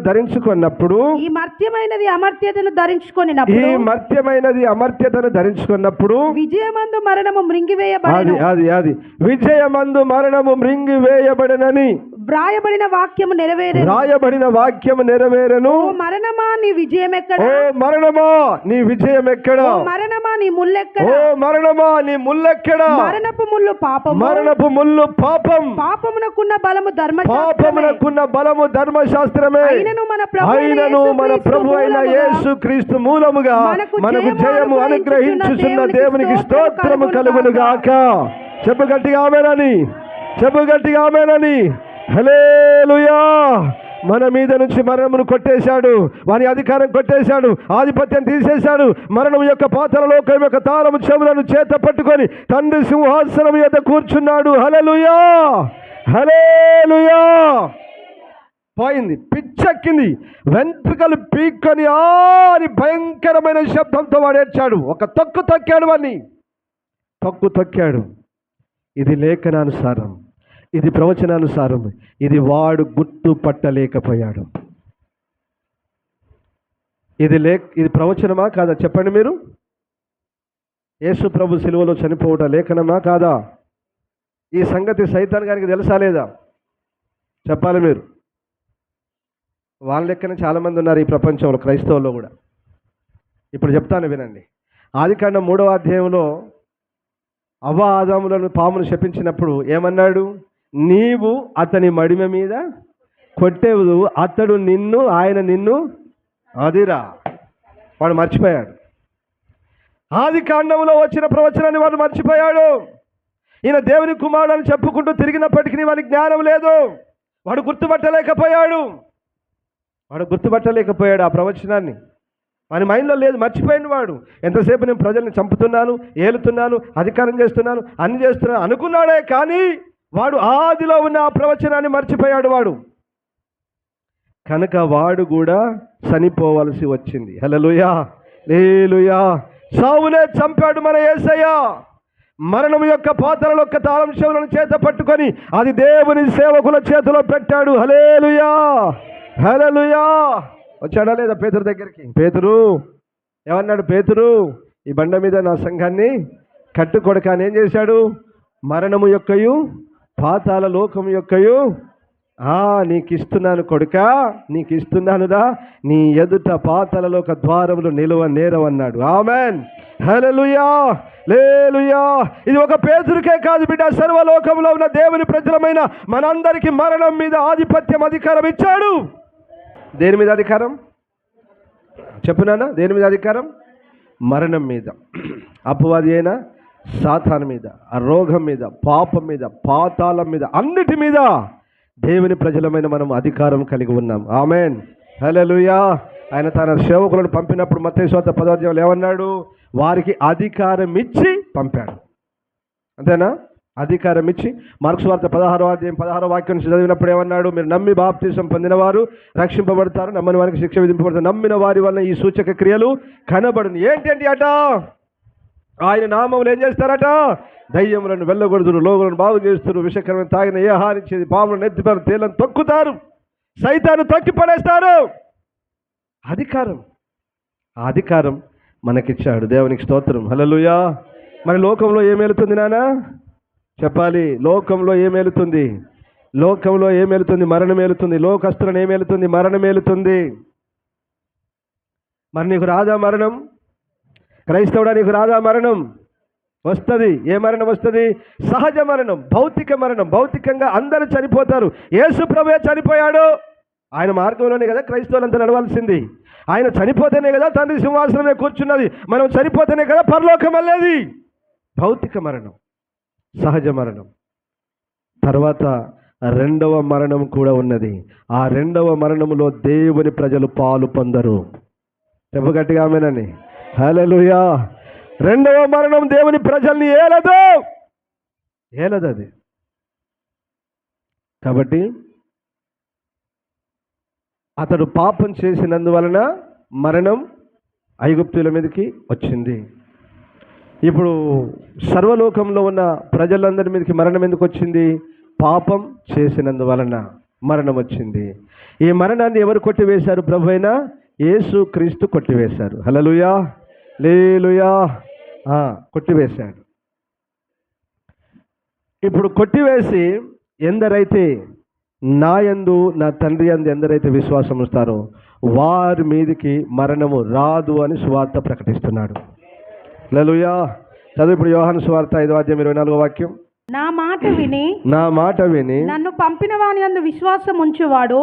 ధరించుకున్నప్పుడు ఈ మర్త్యమైనది అమర్త్యతను ధరించుకున్నప్పుడు విజయమందు మరణము మృంగివేయబడనని వ్రాయబడిన వాక్యము నెరవేరెను. మరణమా నీ విజయమెక్కడ? మరణమా నీ ముల్లెక్కడ? మరణపు ముల్లు పాపం. పాపమునకున్న బలము ధర్మశాస్త్రమే. అయినను మన ప్రభు అయిన యేసుక్రీస్తు మూలముగా మనకు జయము అనుగ్రహించుచున్న దేవునికి స్తోత్రము కలుగును గాక. చెప్పు గట్టిగా ఆమేనని. హల్లెలూయా. మన మీద నుంచి మరణమును కొట్టేశాడు, వాని అధికారం కొట్టేశాడు, ఆధిపత్యం తీసేశాడు. మరణం యొక్క పాతాళ లోకం యొక్క తాళము చెవులను చేత పట్టుకొని తండ్రి సింహాసనం మీద కూర్చున్నాడు. హల్లెలూయా, హల్లెలూయా. పోయింది, పిచ్చెక్కింది, వెంట్రుకలు పీక్కొని అని భయంకరమైన శబ్దంతో వాడు ఏడ్చాడు. ఒక తొక్కు తొక్కాడు, వాడిని తొక్కాడు. ఇది లేఖనానుసారం, ఇది ప్రవచనానుసారం, ఇది వాడు గుర్తుపట్టలేకపోయాడు. ఇది ప్రవచనమా కాదా చెప్పండి మీరు? యేసు ప్రభు సిలువలో చనిపోవటం లేఖనమా కాదా? ఈ సంగతి సైతాన్ గారికి తెలుసా లేదా? చెప్పాలి మీరు. వాళ్ళ లెక్కనే చాలామంది ఉన్నారు ఈ ప్రపంచంలో, క్రైస్తవుల్లో కూడా. ఇప్పుడు చెప్తాను వినండి. ఆదికాండం 3వ అధ్యాయంలో అవ్వ ఆదాములను పామును శపించినప్పుడు ఏమన్నాడు? నీవు అతని మడిమ మీద కొట్టేవు, అతడు నిన్ను, ఆయన నిన్ను. అదిరా, వాడు మర్చిపోయాడు. ఆది కాండంలో వచ్చిన ప్రవచనాన్ని వాడు మర్చిపోయాడు. ఈయన దేవుని కుమారుడు అని చెప్పుకుంటూ తిరిగినప్పటికీ వానికి జ్ఞానం లేదు. వాడు గుర్తుపట్టలేకపోయాడు ఆ ప్రవచనాన్ని. వాని మైండ్లో లేదు, మర్చిపోయింది వాడు. ఎంతసేపు నేను ప్రజల్ని చంపుతున్నాను, ఏలుతున్నాను, అధికారం చేస్తున్నాను, అన్ని చేస్తున్నాను అనుకున్నాడే, కానీ వాడు ఆదిలో ఉన్న ఆ ప్రవచనాన్ని మర్చిపోయాడు వాడు. కనుక వాడు కూడా చనిపోవలసి వచ్చింది. హల్లెలూయా, హల్లెలూయా. సావునే చంపాడు మన యేసయ్య. మరణం యొక్క పాత్రల యొక్క తాళం చెవులను చేత పట్టుకొని అది దేవుని సేవకుల చేతిలో పెట్టాడు. హల్లెలూయా, హల్లెలూయా. వచ్చాడా లేదా పేతురు దగ్గరికి? పేతురు ఏమన్నాడు? పేతురు, ఈ బండ మీద నా సంఘాన్ని కట్టుకొడక అని ఏం చేశాడు? మరణము యొక్కయు పాతాళ లోకం యొక్కయు నీకు ఇస్తున్నాను కొడుక, నీకు ఇస్తున్నానురా, నీ ఎదుట పాతాళలోక ద్వారములు నిలువ నేరవన్నాడు. ఆమెన్, హల్లెలూయా, హల్లెలూయా. ఇది ఒక పేతురుకే కాదు బిడ్డ, సర్వలోకంలో ఉన్న దేవుని ప్రజలమైన మనందరికీ మరణం మీద ఆధిపత్యం, అధికారం ఇచ్చాడు. దేని మీద అధికారం చెప్పునానా? దేని మీద అధికారం? మరణం మీద, అపవాది అయిన సాతాను మీద, ఆ రోగం మీద, పాపం మీద, పాతాళం మీద, అన్నిటి మీద దేవుని ప్రజలమైన మనం అధికారం కలిగి ఉన్నాం. ఆమెన్, హల్లెలూయా. ఆయన తన సేవకులను పంపినప్పుడు మత్తయి సువార్త 10వ అధ్యాయంలో ఏమన్నాడు? వారికి అధికారం ఇచ్చి పంపాడు. అంతేనా? అధికారం ఇచ్చి. మార్కు సువార్త 16వ అధ్యాయం 16వ వాక్యం చదివినప్పుడు ఏమన్నాడు? మీరు నమ్మి బాప్తిసం పొందిన వారు రక్షింపబడతారు, నమ్మని వారికి శిక్ష విధింపబడతారు, నమ్మిన వారి వల్ల ఈ సూచక క్రియలు కనబడును. ఏంటంటే అట ఆయన నామములు ఏం చేస్తారట? దయ్యములను వెళ్ళగొడుతురు, లోగులను బాగు చేస్తున్నారు, విషకరమైన తాగిన ఏ హానించేది, పాములను నెత్తిపారు, తేలను తొక్కుతారు, సైతాన్ని తొక్కి పడేస్తారు. అధికారం, ఆ అధికారం మనకిచ్చాడు. దేవునికి స్తోత్రం, హల్లెలూయా. మరి లోకంలో ఏమేలుతుంది నాన్న? చెప్పాలి. లోకంలో ఏమేలుతుంది? లోకంలో ఏమేలుతుంది? మరణం ఏలుతుంది. లోకస్తులను ఏమేలుతుంది? మరణం ఏలుతుంది. మరి నీకు రాదా మరణం? క్రైస్తవుడా, నీకు రాదా మరణం? వస్తుంది. ఏ మరణం వస్తుంది? సహజ మరణం, భౌతిక మరణం. భౌతికంగా అందరూ చనిపోతారు. యేసు ప్రభువే చనిపోయాడు. ఆయన మార్గంలోనే కదా క్రైస్తవులంతా నడవాల్సింది. ఆయన చనిపోతేనే కదా తండ్రి సింహాసనమే కూర్చున్నది. మనం చనిపోతేనే కదా పరలోకం వెళ్ళేది. భౌతిక మరణం, సహజ మరణం. తర్వాత రెండవ మరణం కూడా ఉన్నది. ఆ రెండవ మరణములో దేవుని ప్రజలు పాలు పొందరు. చెప్పు గట్టిగా ఆమేనని. హల్లెలూయా. రెండవ మరణం దేవుని ప్రజల్ని ఏలదు అది. కాబట్టి అతడు పాపం చేసినందువలన మరణం ఐగుప్తుల మీదకి వచ్చింది. ఇప్పుడు సర్వలోకంలో ఉన్న ప్రజలందరి మీదకి మరణం ఎందుకు వచ్చింది? పాపం చేసినందువలన మరణం వచ్చింది. ఈ మరణాన్ని ఎవరు కొట్టివేశారు? ప్రభువైన యేసు క్రీస్తు కొట్టివేశారు. హల్లెలూయా, హల్లెలూయా. కొట్టివేశాడు. ఇప్పుడు కొట్టివేసి ఎందరైతే నా యందు నా తండ్రి యందు ఎందరైతే విశ్వాసం ఉంచుతారో వారి మీదికి మరణము రాదు అని సువార్త ప్రకటిస్తున్నాడు. హల్లెలూయా. చదువు ఇప్పుడు యోహాను సువార్త 5వ అధ్యాయం 24వ వాక్యం. నా మాట విని నన్ను పంపిన వాని యందు విశ్వాసం ఉంచువాడు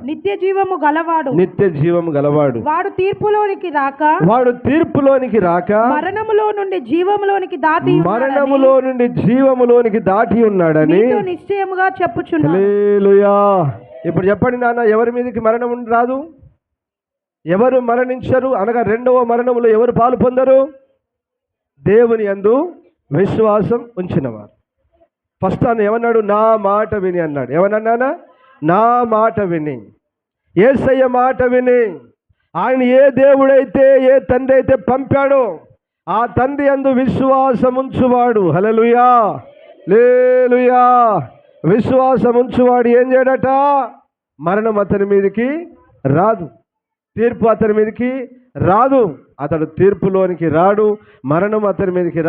నిత్య జీవము గలవాడు. వాడు తీర్పులోనికి రాక మరణములో నుండి జీవములోనికి దాటి ఉన్నాడని నిశ్చయముగా చెప్పుచున్నాను. హల్లెలూయా. ఇప్పుడు చెప్పండి నాన్న, ఎవరి మీదకి మరణం రాదు? ఎవరు మరణించరు అనగా రెండవ మరణములో ఎవరు పాలు పొందరు? దేవుని యందు విశ్వాసం ఉంచినవారు. ఫస్ట్ ఆయన ఏమన్నాడు? నా మాట విని అన్నాడు. ఏమన్నానా? నా మాట విని, యేసయ్య మాట విని, ఆయన ఏ దేవుడైతే ఏ తండ్రి అయితే పంపాడో ఆ తండ్రి యందు విశ్వాసముంచువాడు, హల్లెలూయా లేలుయా, విశ్వాసముంచువాడు ఏం చేయడట? మరణం అతని మీదకి రాదు, తీర్పు అతని మీదకి రాదు. అతడు తీర్పులోనికి రాడు, మరణం అతని మీదకి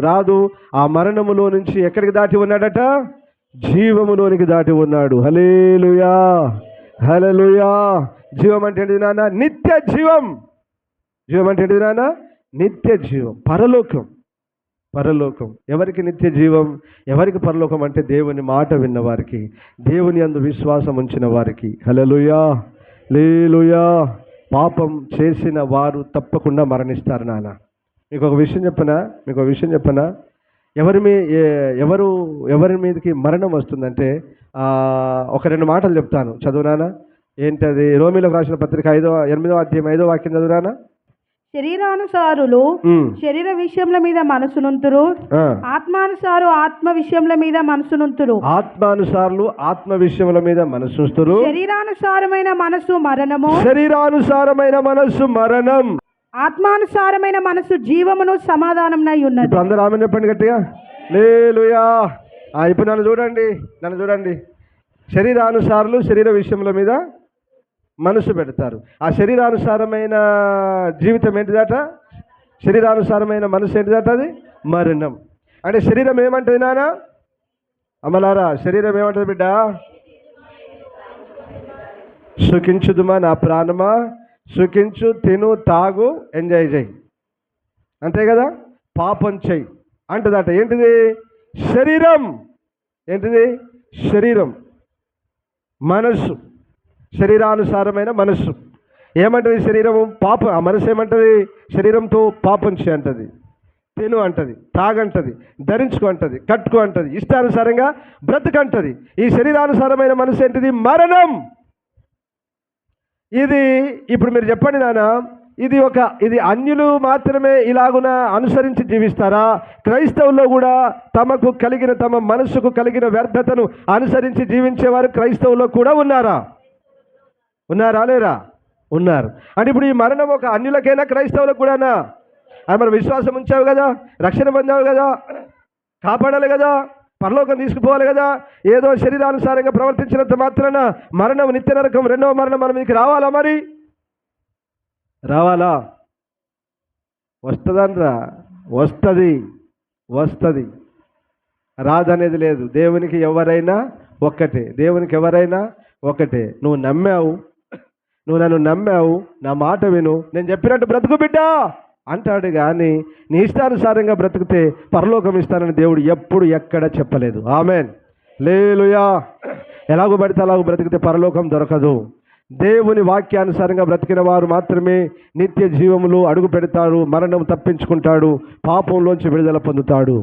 రాదు. ఆ మరణములో నుంచి ఎక్కడికి దాటి ఉన్నాడట? జీవములోనికి దాటి ఉన్నాడు. హల్లెలూయా హల్లెలూయా. జీవం అంటే ఏంటిది నాన్న? నిత్య జీవం. జీవం అంటే ఏంటిది నాన్న? నిత్య జీవం, పరలోకం. పరలోకం ఎవరికి నిత్య జీవం? ఎవరికి పరలోకం అంటే దేవుని మాట విన్నవారికి, దేవుని యందు విశ్వాసం ఉంచిన వారికి. హల్లెలూయా లేలుయా. పాపం చేసిన వారు తప్పకుండా మరణిస్తారు నాన్న. మీకు ఒక విషయం చెప్పనా? ఎవరి మీదకి మరణం వస్తుందంటే ఒక 2 మాటలు చెప్తాను, చదువునానా. ఏంటది? రోమీలకు రాసిన పత్రిక 8వ అధ్యాయం 5వ వాక్యం చదువునానా. శరీరానుసారులు శరీర విషయముల మీద మనసునుంతురు, ఆత్మానుసారు ఆత్మ విషయముల మీద మనసునుంతురు. ఆత్మానుసారులు ఆత్మ విషయముల మీద మనసుంతురు. శరీరానుసారమైన మనసు మరణము, శరీరానుసారమైన మనసు మరణం, ఆత్మానుసారమైన మనసు జీవమును సమాధానమునై ఉన్నది. ఇప్పుడు అందరూ ఆమె చెప్పండి గట్టిగా, హల్లెలూయా. ఇప్పుడు నన్ను చూడండి. శరీరానుసారులు శరీర విషయముల మీద మనసు పెడతారు. ఆ శరీరానుసారమైన జీవితం ఏంటిదట? శరీరానుసారమైన మనసు ఏంటిదట? అది మరణం. అంటే శరీరం ఏమంటుంది నాన్న? అమలారా, శరీరం ఏమంటుంది బిడ్డ? సుఖించుదుమా నా ప్రాణమా, సుఖించు, తిను, తాగు, ఎంజాయ్ చేయి, అంతే కదా. పాపం చెయ్యి అంటదట. ఏంటిది? శరీరం. ఏంటిది? శరీరం, మనస్సు. శరీరానుసారమైన మనస్సు ఏమంటది? శరీరము పాపం. ఆ మనసు ఏమంటది? శరీరంతో పాపం చేయి అంటది, తిను అంటది, తాగంటది, ధరించుకో అంటది, కట్టుకో అంటది, ఇష్టానుసారంగా బ్రతుకంటది. ఈ శరీరానుసారమైన మనసు ఏంటిది? మరణం. ఇది ఇప్పుడు మీరు చెప్పండి నాన్న, ఇది అన్యులు మాత్రమే ఇలాగున అనుసరించి జీవిస్తారా? క్రైస్తవుల్లో కూడా తమ మనసుకు కలిగిన వ్యర్థతను అనుసరించి జీవించేవారు క్రైస్తవుల్లో కూడా ఉన్నారా లేరా? ఉన్నారు. అంటే ఇప్పుడు ఈ మరణం ఒక అన్యులకైనా క్రైస్తవులకు కూడానా? అది మనం విశ్వాసం ఉంచావు కదా, రక్షణ పొందావు కదా, కాపాడాలి కదా, పరలోకం తీసుకుపోవాలి కదా. ఏదో శరీరానుసారంగా ప్రవర్తించినంత మాత్రాన మరణం, నిత్య నరకం, రెండవ మరణం మన మీదకి రావాలా? మరి రావాలా? వస్తుందనరా? వస్తుంది. రాదనేది లేదు. దేవునికి ఎవరైనా ఒక్కటే. నువ్వు నన్ను నమ్మావు, నా మాట విను, నేను చెప్పినట్టు బ్రతుకు బిడ్డ అంటాడు. కానీ నీ ఇష్టానుసారంగా బ్రతికితే పరలోకం ఇస్తానని దేవుడు ఎప్పుడు ఎక్కడ చెప్పలేదు. Amen hallelujah. ఎలాగో పడితే అలాగో బ్రతికితే పరలోకం దొరకదు. దేవుని వాక్యానుసారంగా బ్రతికిన వారు మాత్రమే నిత్య జీవములు అడుగు పెడతాడు, మరణం తప్పించుకుంటాడు, పాపంలోంచి విడుదల పొందుతాడు.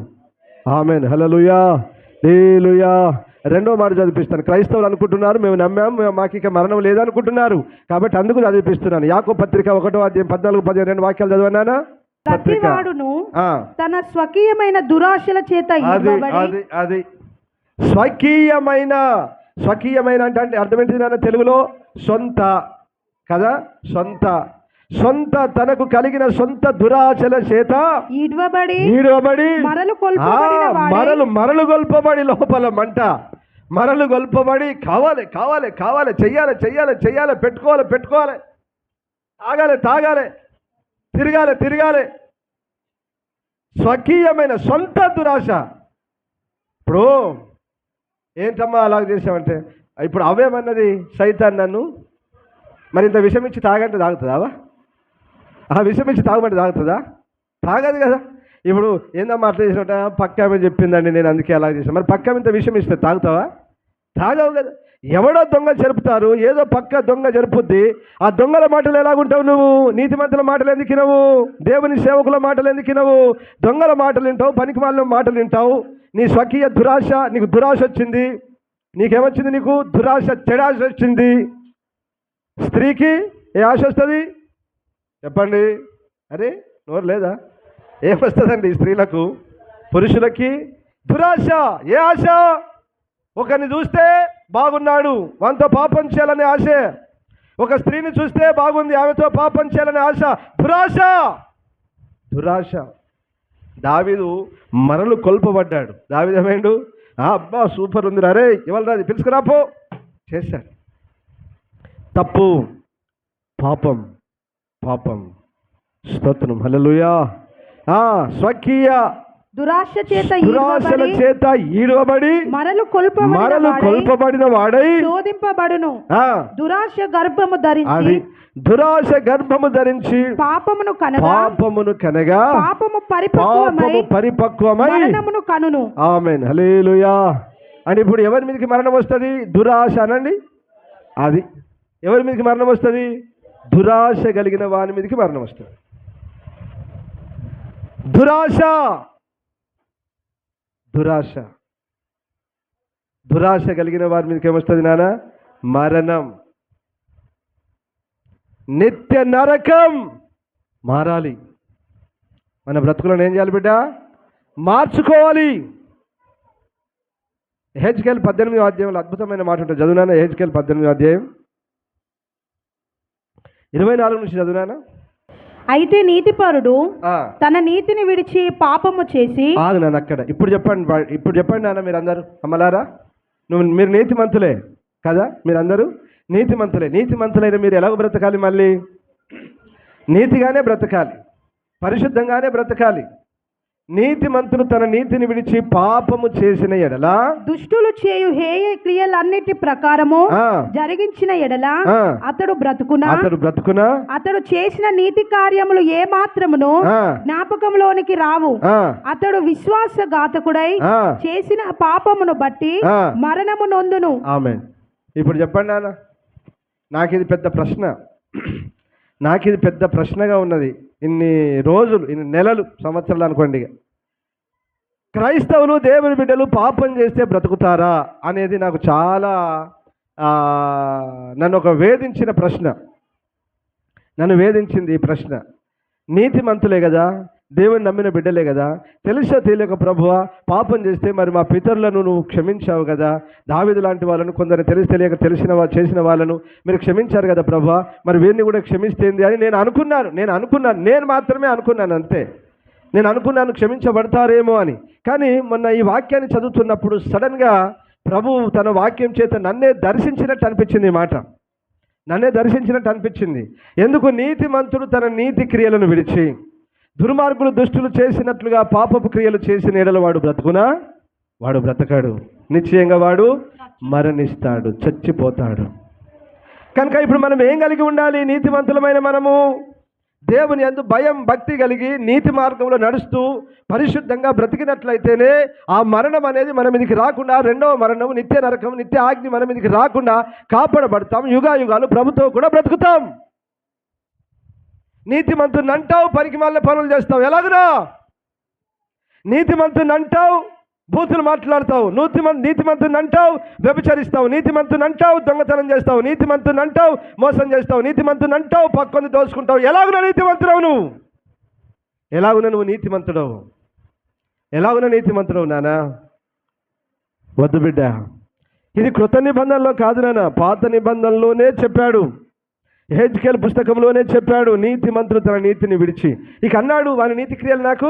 ఆమెన్ హల్లెలూయా హల్లెలూయా. రెండో మాట చదివిస్తాను. క్రైస్తవులు అనుకుంటున్నారు మేము నమ్మాము, మాకు ఇక మరణం లేదనుకుంటున్నారు, కాబట్టి అందుకు చదివిస్తున్నాను. యాకోబు పత్రిక 1వ అధ్యాయం 14-15 వాక్యాలు చదివానా? ప్రతివాడును తన స్వకీయమైన దురాశల చేత అది స్వకీయమైన అంటే అర్థం ఏంటి నాన్న? తెలుగులో సొంత కదా, సొంత తనకు కలిగిన సొంత దురాశల చేత ఈడవబడి మరలు గొల్పబడి లోపల మంట, మరలు గొల్పబడి కావాలి, చెయ్యాలి, పెట్టుకోవాలి, తాగాలి, తిరగాలి. స్వకీయమైన సొంత దురాశ. ఇప్పుడు ఏంటమ్మా అలాగ చేసామంటే, ఇప్పుడు అవేమన్నది సైతాన్ నన్ను మరి ఇంత విషం ఇచ్చి తాగంటే తాగుతుందావా? ఆ విషం ఇచ్చి తాగమంటే తాగుతుందా? తాగదు కదా. ఇప్పుడు ఏందమ్మా అట్లా చేసినట్ట? పక్క ఆమె చెప్పిందండి, నేను అందుకే అలా చేశాను. మరి పక్క ఇంత విషయం ఇస్తే తాగుతావా? తాగవు కదా. ఎవడో దొంగ జరుపుతారు, ఏదో పక్క దొంగ జరుపుద్ది. ఆ దొంగల మాటలు ఎలాగుంటావు నువ్వు? నీతిమంతుల మాటలు ఎందుకు వినవు? దేవుని సేవకుల మాటలు ఎందుకు వినవు? దొంగల మాటలు వింటావు, పనికిమాలిన మాటలు వింటావు. నీ స్వకీయ దురాశ, నీకు దురాశ వచ్చింది. నీకేమొచ్చింది? నీకు దురాశ, చెడాశ వచ్చింది. స్త్రీకి ఏ ఆశ వస్తుంది చెప్పండి? అరే నోరు లేదా? ఏమొస్తుందండి స్త్రీలకు? పురుషులకి దురాశ. ఏ ఆశ? ఒకరిని చూస్తే బాగున్నాడు, వానితో పాపం చేయాలనే ఆశే. ఒక స్త్రీని చూస్తే బాగుంది, ఆమెతో పాపం చేయాలనే ఆశ, దురాశ. దావీదు మరలు కొల్పబడ్డాడు. దావీదు ఏమైండు? అబ్బా సూపర్ ఉంది, అరే ఇవాళ రాదు, పిలుచుకురాపో, చేశాడు. తప్పు, పాపం. స్తోత్రం, హల్లెలూయా. స్వకీయ దురాశల చేత ఈడవబడి మరలు కొల్పబడిన వాడై శోధింపబడును. దురాశ గర్భము ధరించి పాపమును కనగా పాపము పరిపక్వమై మరణమును కనును. ఆమేన్, హల్లెలూయా. అని ఇప్పుడు ఎవరి మీదకి మరణం వస్తుంది? దురాశ అనండి. అది ఎవరి మీదకి మరణం వస్తుంది? దురాశ కలిగిన వాని మీదకి మరణం వస్తుంది. దురాశ కలిగిన వారి మీదకి ఏమొస్తుంది నాన్న? మరణం, నిత్య నరకం. మారాలి. మన బ్రతుకులను ఏం చేయాలి బిడ్డ? మార్చుకోవాలి. హెజ్కేల్ 18వ అధ్యాయంలో అద్భుతమైన మాట ఉంటుంది, చదువునానా? హెజ్కేల్ 18వ అధ్యాయం 24 నుంచి చదువునానా? అయితే నీతిపరుడు తన నీతిని విడిచి పాపము చేసి నన్ను అక్కడ ఇప్పుడు చెప్పండి నాన్న, మీరు అందరూ అమ్మలారా, మీరు నీతిమంతులే కదా? మీరందరూ నీతిమంతులైన మీరు ఎలాగ బ్రతకాలి? మళ్ళీ నీతిగానే బ్రతకాలి, పరిశుద్ధంగానే బ్రతకాలి. నీతిమంతుడు తన నీతిని విడిచి పాపము చేసిన ఎడల, దుష్టులు చేయు హేయ క్రియలన్నిటి ప్రకారము జరిగించిన ఎడల అతడు బ్రతుకునా అతడు చేసిన నీతి కార్యములు ఏ మాత్రమును జ్ఞాపకంలోనికి రావు. అతడు విశ్వాసఘాతకుడై చేసిన పాపమును బట్టి మరణము నొందును. ఆమేన్. ఇప్పుడు చెప్పండి నాన్న, నాకు ఇది పెద్ద ప్రశ్నగా ఉన్నది. ఇన్ని రోజులు, ఇన్ని నెలలు, సంవత్సరాలు అనుకోండి, క్రైస్తవులు దేవుని బిడ్డలు పాపం చేస్తే బ్రతుకుతారా అనేది నాకు చాలా నన్ను వేధించిన ప్రశ్న. నన్ను వేధించింది ఈ ప్రశ్న. నీతిమంతులే కదా, దేవుని నమ్మిన బిడ్డలే కదా, తెలుసో తెలియక ప్రభువా పాపం చేస్తే మరి మా పితరులను నువ్వు క్షమించావు కదా, దావీదు లాంటి వాళ్ళను, కొందరు తెలియక చేసిన వాళ్ళను మీరు క్షమించారు కదా ప్రభువా, మరి వీరిని కూడా క్షమిస్తేంది అని నేను మాత్రమే అనుకున్నాను, అంతే. నేను అనుకున్నాను క్షమించబడతారేమో అని. కానీ మొన్న ఈ వాక్యాన్ని చదువుతున్నప్పుడు సడన్గా ప్రభువు తన వాక్యం చేత నన్నే దర్శించినట్టు అనిపించింది. ఈ మాట నన్నే దర్శించినట్టు అనిపించింది. ఎందుకు? నీతిమంతుడు తన నీతి క్రియలను విడిచి దుర్మార్గులు దుష్టులు చేసినట్లుగా పాపపు క్రియలు చేసిన ఎడల వాడు బ్రతకాడు, నిశ్చయంగా వాడు మరణిస్తాడు, చచ్చిపోతాడు. కనుక ఇప్పుడు మనం ఏం కలిగి ఉండాలి? నీతిమంతులమైన మనము దేవుని యందు భయం భక్తి కలిగి నీతి మార్గంలో నడుస్తూ పరిశుద్ధంగా బ్రతికినట్లయితేనే ఆ మరణం అనేది మన మీదకి రాకుండా, రెండవ మరణం, నిత్య నరకం, నిత్య ఆజ్ఞ మన మీదకి రాకుండా కాపాడబడతాం. యుగాలు ప్రభుతో కూడా బ్రతుకుతాం. నీతిమంతుని అంటావు, పనికి మాలిన పనులు చేస్తావు. ఎలాగునా? నీతిమంతుని అంటావు, బూతులు మాట్లాడతావు. నీతిమంతుని అంటావు, వ్యభిచరిస్తావు. నీతిమంతుని అంటావు, దొంగతనం చేస్తావు. నీతిమంతుని అంటావు, మోసం చేస్తావు. నీతిమంతుని అంటావు, పక్కొని దోచుకుంటావు. ఎలాగునా నీతిమంతుడవు నువ్వు? ఎలాగునా నువ్వు నీతిమంతుడవు? నానా? వద్దు బిడ్డ, ఇది కృత నిబంధనలో కాదు నాన్న, పాత నిబంధనలోనే చెప్పాడు. హెజ్కేల్ పుస్తకంలోనే చెప్పాడు, నీతిమంతుడు తన నీతిని విడిచి. ఇక అన్నాడు, వాని నీతి క్రియలు నాకు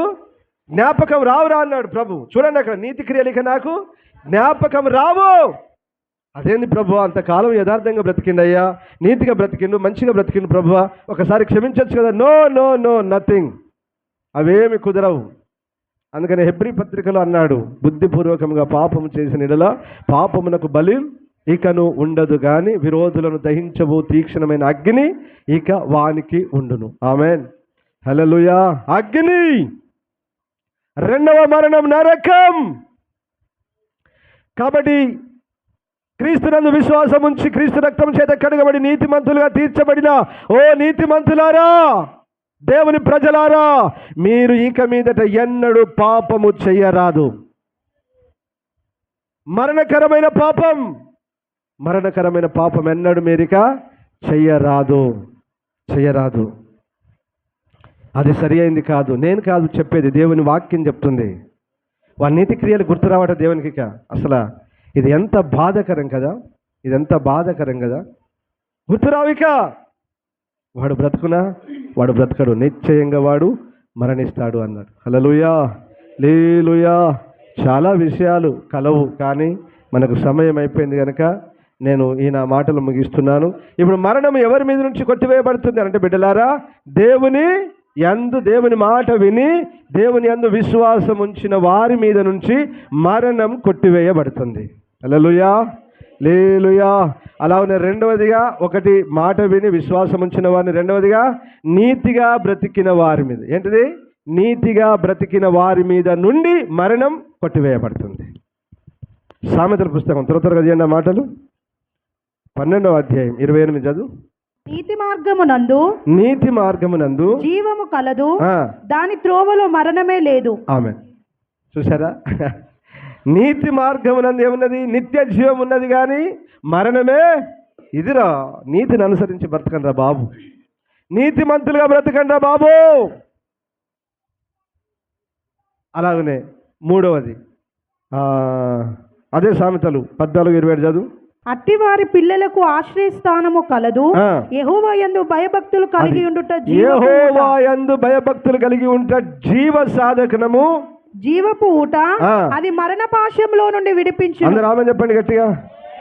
జ్ఞాపకం రావురా అన్నాడు ప్రభు. చూడండి అక్కడ, నీతి క్రియలు ఇక నాకు జ్ఞాపకం రావు. అదేంది ప్రభు, అంతకాలం యథార్థంగా బ్రతికిండయ్యా, నీతిగా బ్రతికిండు, మంచిగా బ్రతికిండు ప్రభు, ఒకసారి క్షమించవచ్చు కదా? నో నథింగ్, అవేమి కుదరవు. అందుకని హెబ్రీ పత్రికలో అన్నాడు, బుద్ధిపూర్వకంగా పాపము చేసిన యెడల పాపమునకు బలి ఇకను ఉండదు గాని విరోధులను దహించబో తీక్షణమైన అగ్ని ఇక వానికి ఉండును. ఆమేన్, హల్లెలూయా. అగ్ని, రెండవ మరణం నరకం. కాబట్టి క్రీస్తునందు విశ్వాసం ఉంచి క్రీస్తు రక్తం చేత కడగబడి నీతిమంతులుగా తీర్చబడిన ఓ నీతిమంతులారా, దేవుని ప్రజలారా, మీరు ఇక మీదట ఎన్నడూ పాపము చెయ్యరాదు. మరణకరమైన పాపం ఎన్నడూ మీరిక చెయ్యరాదు. అది సరి అయింది కాదు, నేను కాదు చెప్పేది, దేవుని వాక్యం చెప్తుంది. వారి నీతి క్రియలు గుర్తు రావట దేవునికి. అసలు ఇది ఎంత బాధకరం కదా, ఇది ఎంత బాధకరం కదా. గుర్తురావిక వాడు బ్రతుకునా, వాడు బ్రతకడు, నిశ్చయంగా వాడు మరణిస్తాడు అన్నాడు. హల్లెలూయా, లేలుయా. చాలా విషయాలు కలవు, కానీ మనకు సమయం అయిపోయింది కనుక నేను నా మాటలు ముగిస్తున్నాను. ఇప్పుడు మరణం ఎవరి మీద నుంచి కొట్టివేయబడుతుంది అంటే బిడ్డలారా, దేవుని మాట విని దేవుని యందు విశ్వాసం ఉంచిన వారి మీద నుంచి మరణం కొట్టివేయబడుతుంది. హల్లెలూయా, లేలుయా. అలానే రెండవదిగా, ఒకటి మాట విని విశ్వాసం ఉంచిన వారిని, రెండవదిగా నీతిగా బ్రతికిన వారి మీద. ఏంటిది? నీతిగా బ్రతికిన వారి మీద నుండి మరణం కొట్టివేయబడుతుంది. సామెతల పుస్తకం త్వరగా చేయండి ఆ మాటలు. 12వ అధ్యాయం 28 చదువు. నీతి మార్గమునందు జీవము కలదు, దాని త్రోవలో మరణమే లేదు. ఆమేన్. చూసారా, నీతి మార్గమునందు ఏమున్నది? నిత్య జీవం ఉన్నది, కానీ మరణమే ఇదిరా. నీతిని అనుసరించి బ్రతకండ్రా బాబు, నీతిమంతులుగా బ్రతకండ్రా బాబు. అలాగనే మూడవది, అదే సామెతలు 14:27 చదువు. అట్టివారి పిల్లలకు ఆశ్రయస్థానము కలదు, యెహోవా యందు భయభక్తులు కలిగి ఉండుట జీవ సాధకనము, జీవపు ఊట, అది మరణ పాశంలో నుండి విడిపించు. అందరూ ఆమేన్ చెప్పండి గట్టిగా.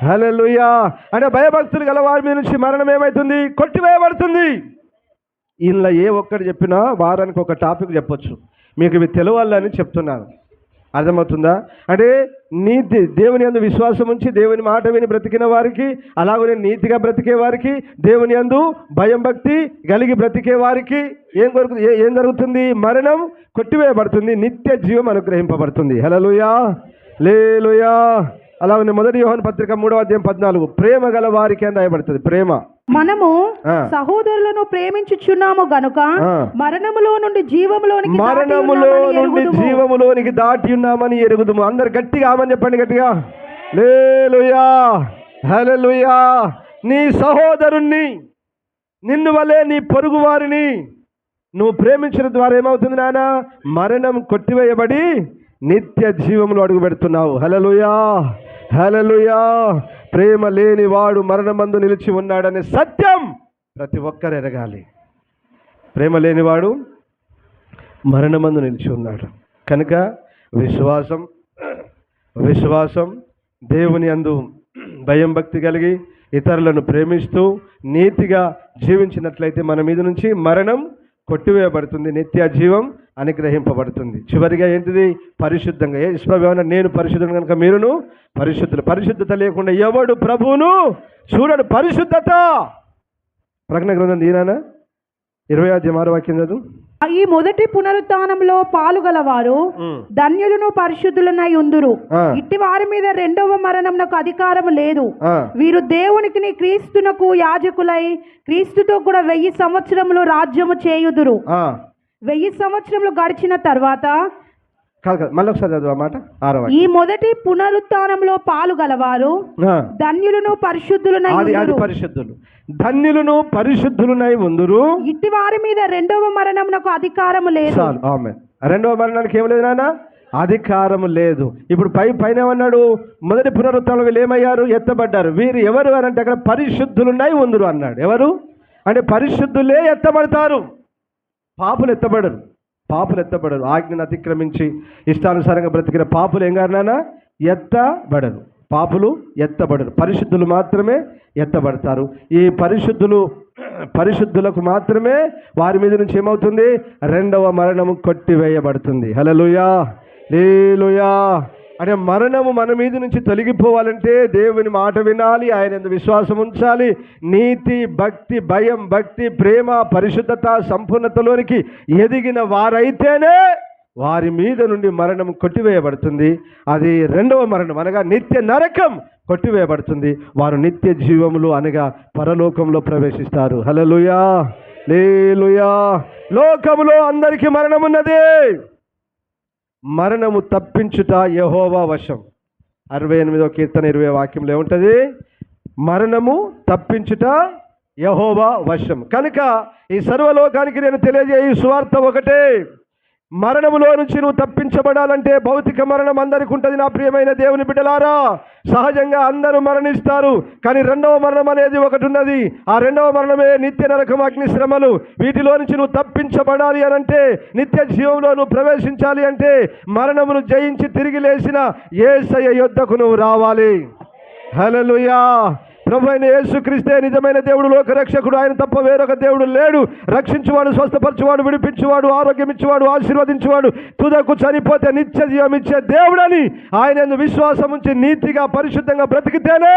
హల్లెలూయా. అంటే భయభక్తులు గల వారి మీద నుంచి మరణం ఏమవుతుంది? కొట్టివేయబడుతుంది. ఇలా ఏ ఒక్కటి చెప్పినా వారానికి ఒక టాపిక్ చెప్పొచ్చు, మీకు ఇవి తెలవాలని చెప్తున్నాను. అర్థమవుతుందా? అంటే దేవుని యందు విశ్వాసం ఉంచి దేవుని మాట విని బ్రతికిన వారికి, అలాగనే నీతిగా బ్రతికే వారికి, దేవుని యందు భయం భక్తి కలిగి బ్రతికే వారికి ఏం జరుగుతుంది? మరణం కొట్టివేయబడుతుంది, నిత్య జీవం అనుగ్రహింపబడుతుంది. హల్లెలూయా, లేలుయా. అలాగనే 1 యోహాను పత్రిక 3వ అధ్యాయం 14, ప్రేమ గల వారికి అని రాయబడుతుంది. ప్రేమ. మనము సహోదరులను ప్రేమించుచున్నాము గనుక మరణములో నుండి జీవములోనికి దాటి ఉన్నామని ఎరుగుదుము. అందరు గట్టిగా ఆమని చెప్పండి గట్టిగా. లేలుయా, హల్లెలూయా. నీ సహోదరుణ్ణి, నిన్ను వలే నీ పొరుగు వారిని నువ్వు ప్రేమించడం ద్వారా ఏమవుతుంది నాయన? మరణం కొట్టివేయబడి నిత్య జీవంలో అడుగు పెడుతున్నావు. హల్లెలూయా, హల్లెలూయా. ప్రేమ లేని వాడు మరణమందు నిలిచి ఉన్నాడనే సత్యం ప్రతి ఒక్కరు ఎరగాలి. ప్రేమ లేనివాడు మరణమందు నిలిచి ఉన్నాడు కనుక విశ్వాసం దేవుని యందు భయం భక్తి కలిగి ఇతరులను ప్రేమిస్తూ నీతిగా జీవించినట్లయితే మన మీద నుంచి మరణం కొట్టివేయబడుతుంది, నిత్య జీవం అనుగ్రహింపబడుతుంది. చివరిగా ఏంటిది? పరిశుద్ధంగా. నేను పరిశుద్ధం కనుక మీరును పరిశుద్ధులు. పరిశుద్ధత లేకుండా ఎవడు ప్రభువును చూడడు. పరిశుద్ధత. ప్రకటన గ్రంథం దీనానా 20వ అధ్యాయం 6వ వాక్యం చదువు. ఈ మొదటి పునరుత్థానంలో పాలుగలవారు ధన్యులను పరిశుద్ధులనై ఉందురు. ఇట్టి వారి మీద రెండవ మరణమునకు అధికారం లేదు. వీరు దేవునికి క్రీస్తునకు యాజకులై క్రీస్తుతో కూడా 1000 సంవత్సరములు రాజ్యము చేయుదురు. 1000 సంవత్సరములు గడిచిన తర్వాత మళ్ళీ ఒకసారి చదువు ఆ మాట. ఈ మొదటి పునరుత్థానంలో పాలుగలవారు ధన్యులను పరిశుద్ధులనై ఉందురు. పరిశుద్ధులు, ధన్యులను పరిశుద్ధులనై ఉందురు. ఇట్టి వారి మీద రెండవ మరణమునకు అధికారము లేదు. ఆమేన్. రెండవ మరణానికి ఏం లేదు నాన్న? అధికారం లేదు. ఇప్పుడు పైన ఏమన్నాడు? మొదటి పునరుత్థానం వీళ్ళు ఏమయ్యారు? ఎత్తబడ్డారు. వీరు ఎవరు అని అంటే అక్కడ పరిశుద్ధులునై ఉందురు అన్నాడు. ఎవరు అంటే పరిశుద్ధులే ఎత్తబడతారు, పాపులు ఎత్తబడరు. ఆజ్ఞను అతిక్రమించి ఇష్టానుసారంగా బ్రతికిన పాపులు ఏం గారు నాన్న? ఎత్తబడరు. పాపులు ఎత్తబడరు, పరిశుద్ధులు మాత్రమే ఎత్తబడతారు. ఈ పరిశుద్ధులకు మాత్రమే వారి మీద నుంచి ఏమవుతుంది? రెండవ మరణము కొట్టివేయబడుతుంది. హల్లెలూయా, లేలుయా. అంటే మరణము మన మీద నుంచి తొలగిపోవాలంటే దేవుని మాట వినాలి, ఆయన యందు విశ్వాసం ఉంచాలి. నీతి భక్తి భయం భక్తి ప్రేమ పరిశుద్ధత సంపూర్ణతలోనికి ఎదిగిన వారైతేనే వారి మీద నుండి మరణం కొట్టివేయబడుతుంది. అది రెండవ మరణం అనగా నిత్య నరకం కొట్టివేయబడుతుంది. వారు నిత్య జీవములు అనగా పరలోకంలో ప్రవేశిస్తారు. హల్లెలూయా, లేలుయా. లోకములో అందరికీ మరణం ఉన్నది. మరణము తప్పించుట యెహోవా వశం. 68వ కీర్తన 20వ వాక్యంలో ఏముంటుంది? మరణము తప్పించుట యెహోవా వశం. కనుక ఈ సర్వలోకానికి నేను తెలియజేయ సువార్త ఒకటే, మరణములో నుంచి నువ్వు తప్పించబడాలంటే భౌతిక మరణం అందరికీ ఉంటుంది. నా ప్రియమైన దేవుని బిడ్డలారా, సహజంగా అందరూ మరణిస్తారు, కానీ రెండవ మరణం అనేది ఒకటి ఉన్నది. ఆ రెండవ మరణమే నిత్య నరకం, అగ్ని శ్రమలు. వీటిలో నుంచి నువ్వు తప్పించబడాలి అని అంటే, నిత్య జీవంలో నువ్వు ప్రవేశించాలి అంటే, మరణమును జయించి తిరిగి లేచిన యేసయ్య యొద్దకు నువ్వు రావాలి. హల్లెలూయా. ప్రభు అయిన యేసుక్రీస్తే నిజమైన దేవుడు, లోకరక్షకుడు. ఆయన తప్ప వేరొక దేవుడు లేడు. రక్షించువాడు, స్వస్థపరచువాడు, విడిపించువాడు, ఆరోగ్యం ఇచ్చేవాడు, ఆశీర్వదించువాడు, తుదకు చనిపోతే నిత్య జీవం ఇచ్చే దేవుడని ఆయన విశ్వాసం ఉంచి నీతిగా పరిశుద్ధంగా బ్రతికితేనే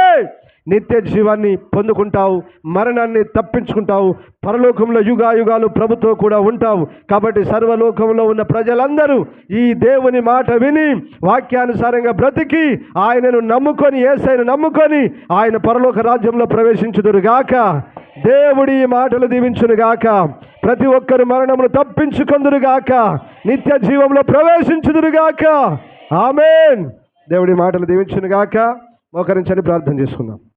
నిత్య జీవాన్ని పొందుకుంటావు, మరణాన్ని తప్పించుకుంటావు, పరలోకంలో యుగాయుగాలు ప్రభుతో కూడా ఉంటావు. కాబట్టి సర్వలోకంలో ఉన్న ప్రజలందరూ ఈ దేవుని మాట విని వాక్యానుసారంగా బ్రతికి ఆయనను నమ్ముకొని, యేసయ్యను నమ్ముకొని ఆయన పరలోక రాజ్యంలో ప్రవేశించుదురుగాక. దేవుడి ఈ మాటలు దీవించునుగాక. ప్రతి ఒక్కరు మరణమును తప్పించుకొందురుగాక, నిత్య జీవంలో ప్రవేశించుదురుగాక. ఆమేన్. దేవుడి మాటలు దీవించునుగాక. మోకరించని ప్రార్థన చేసుకుందాం.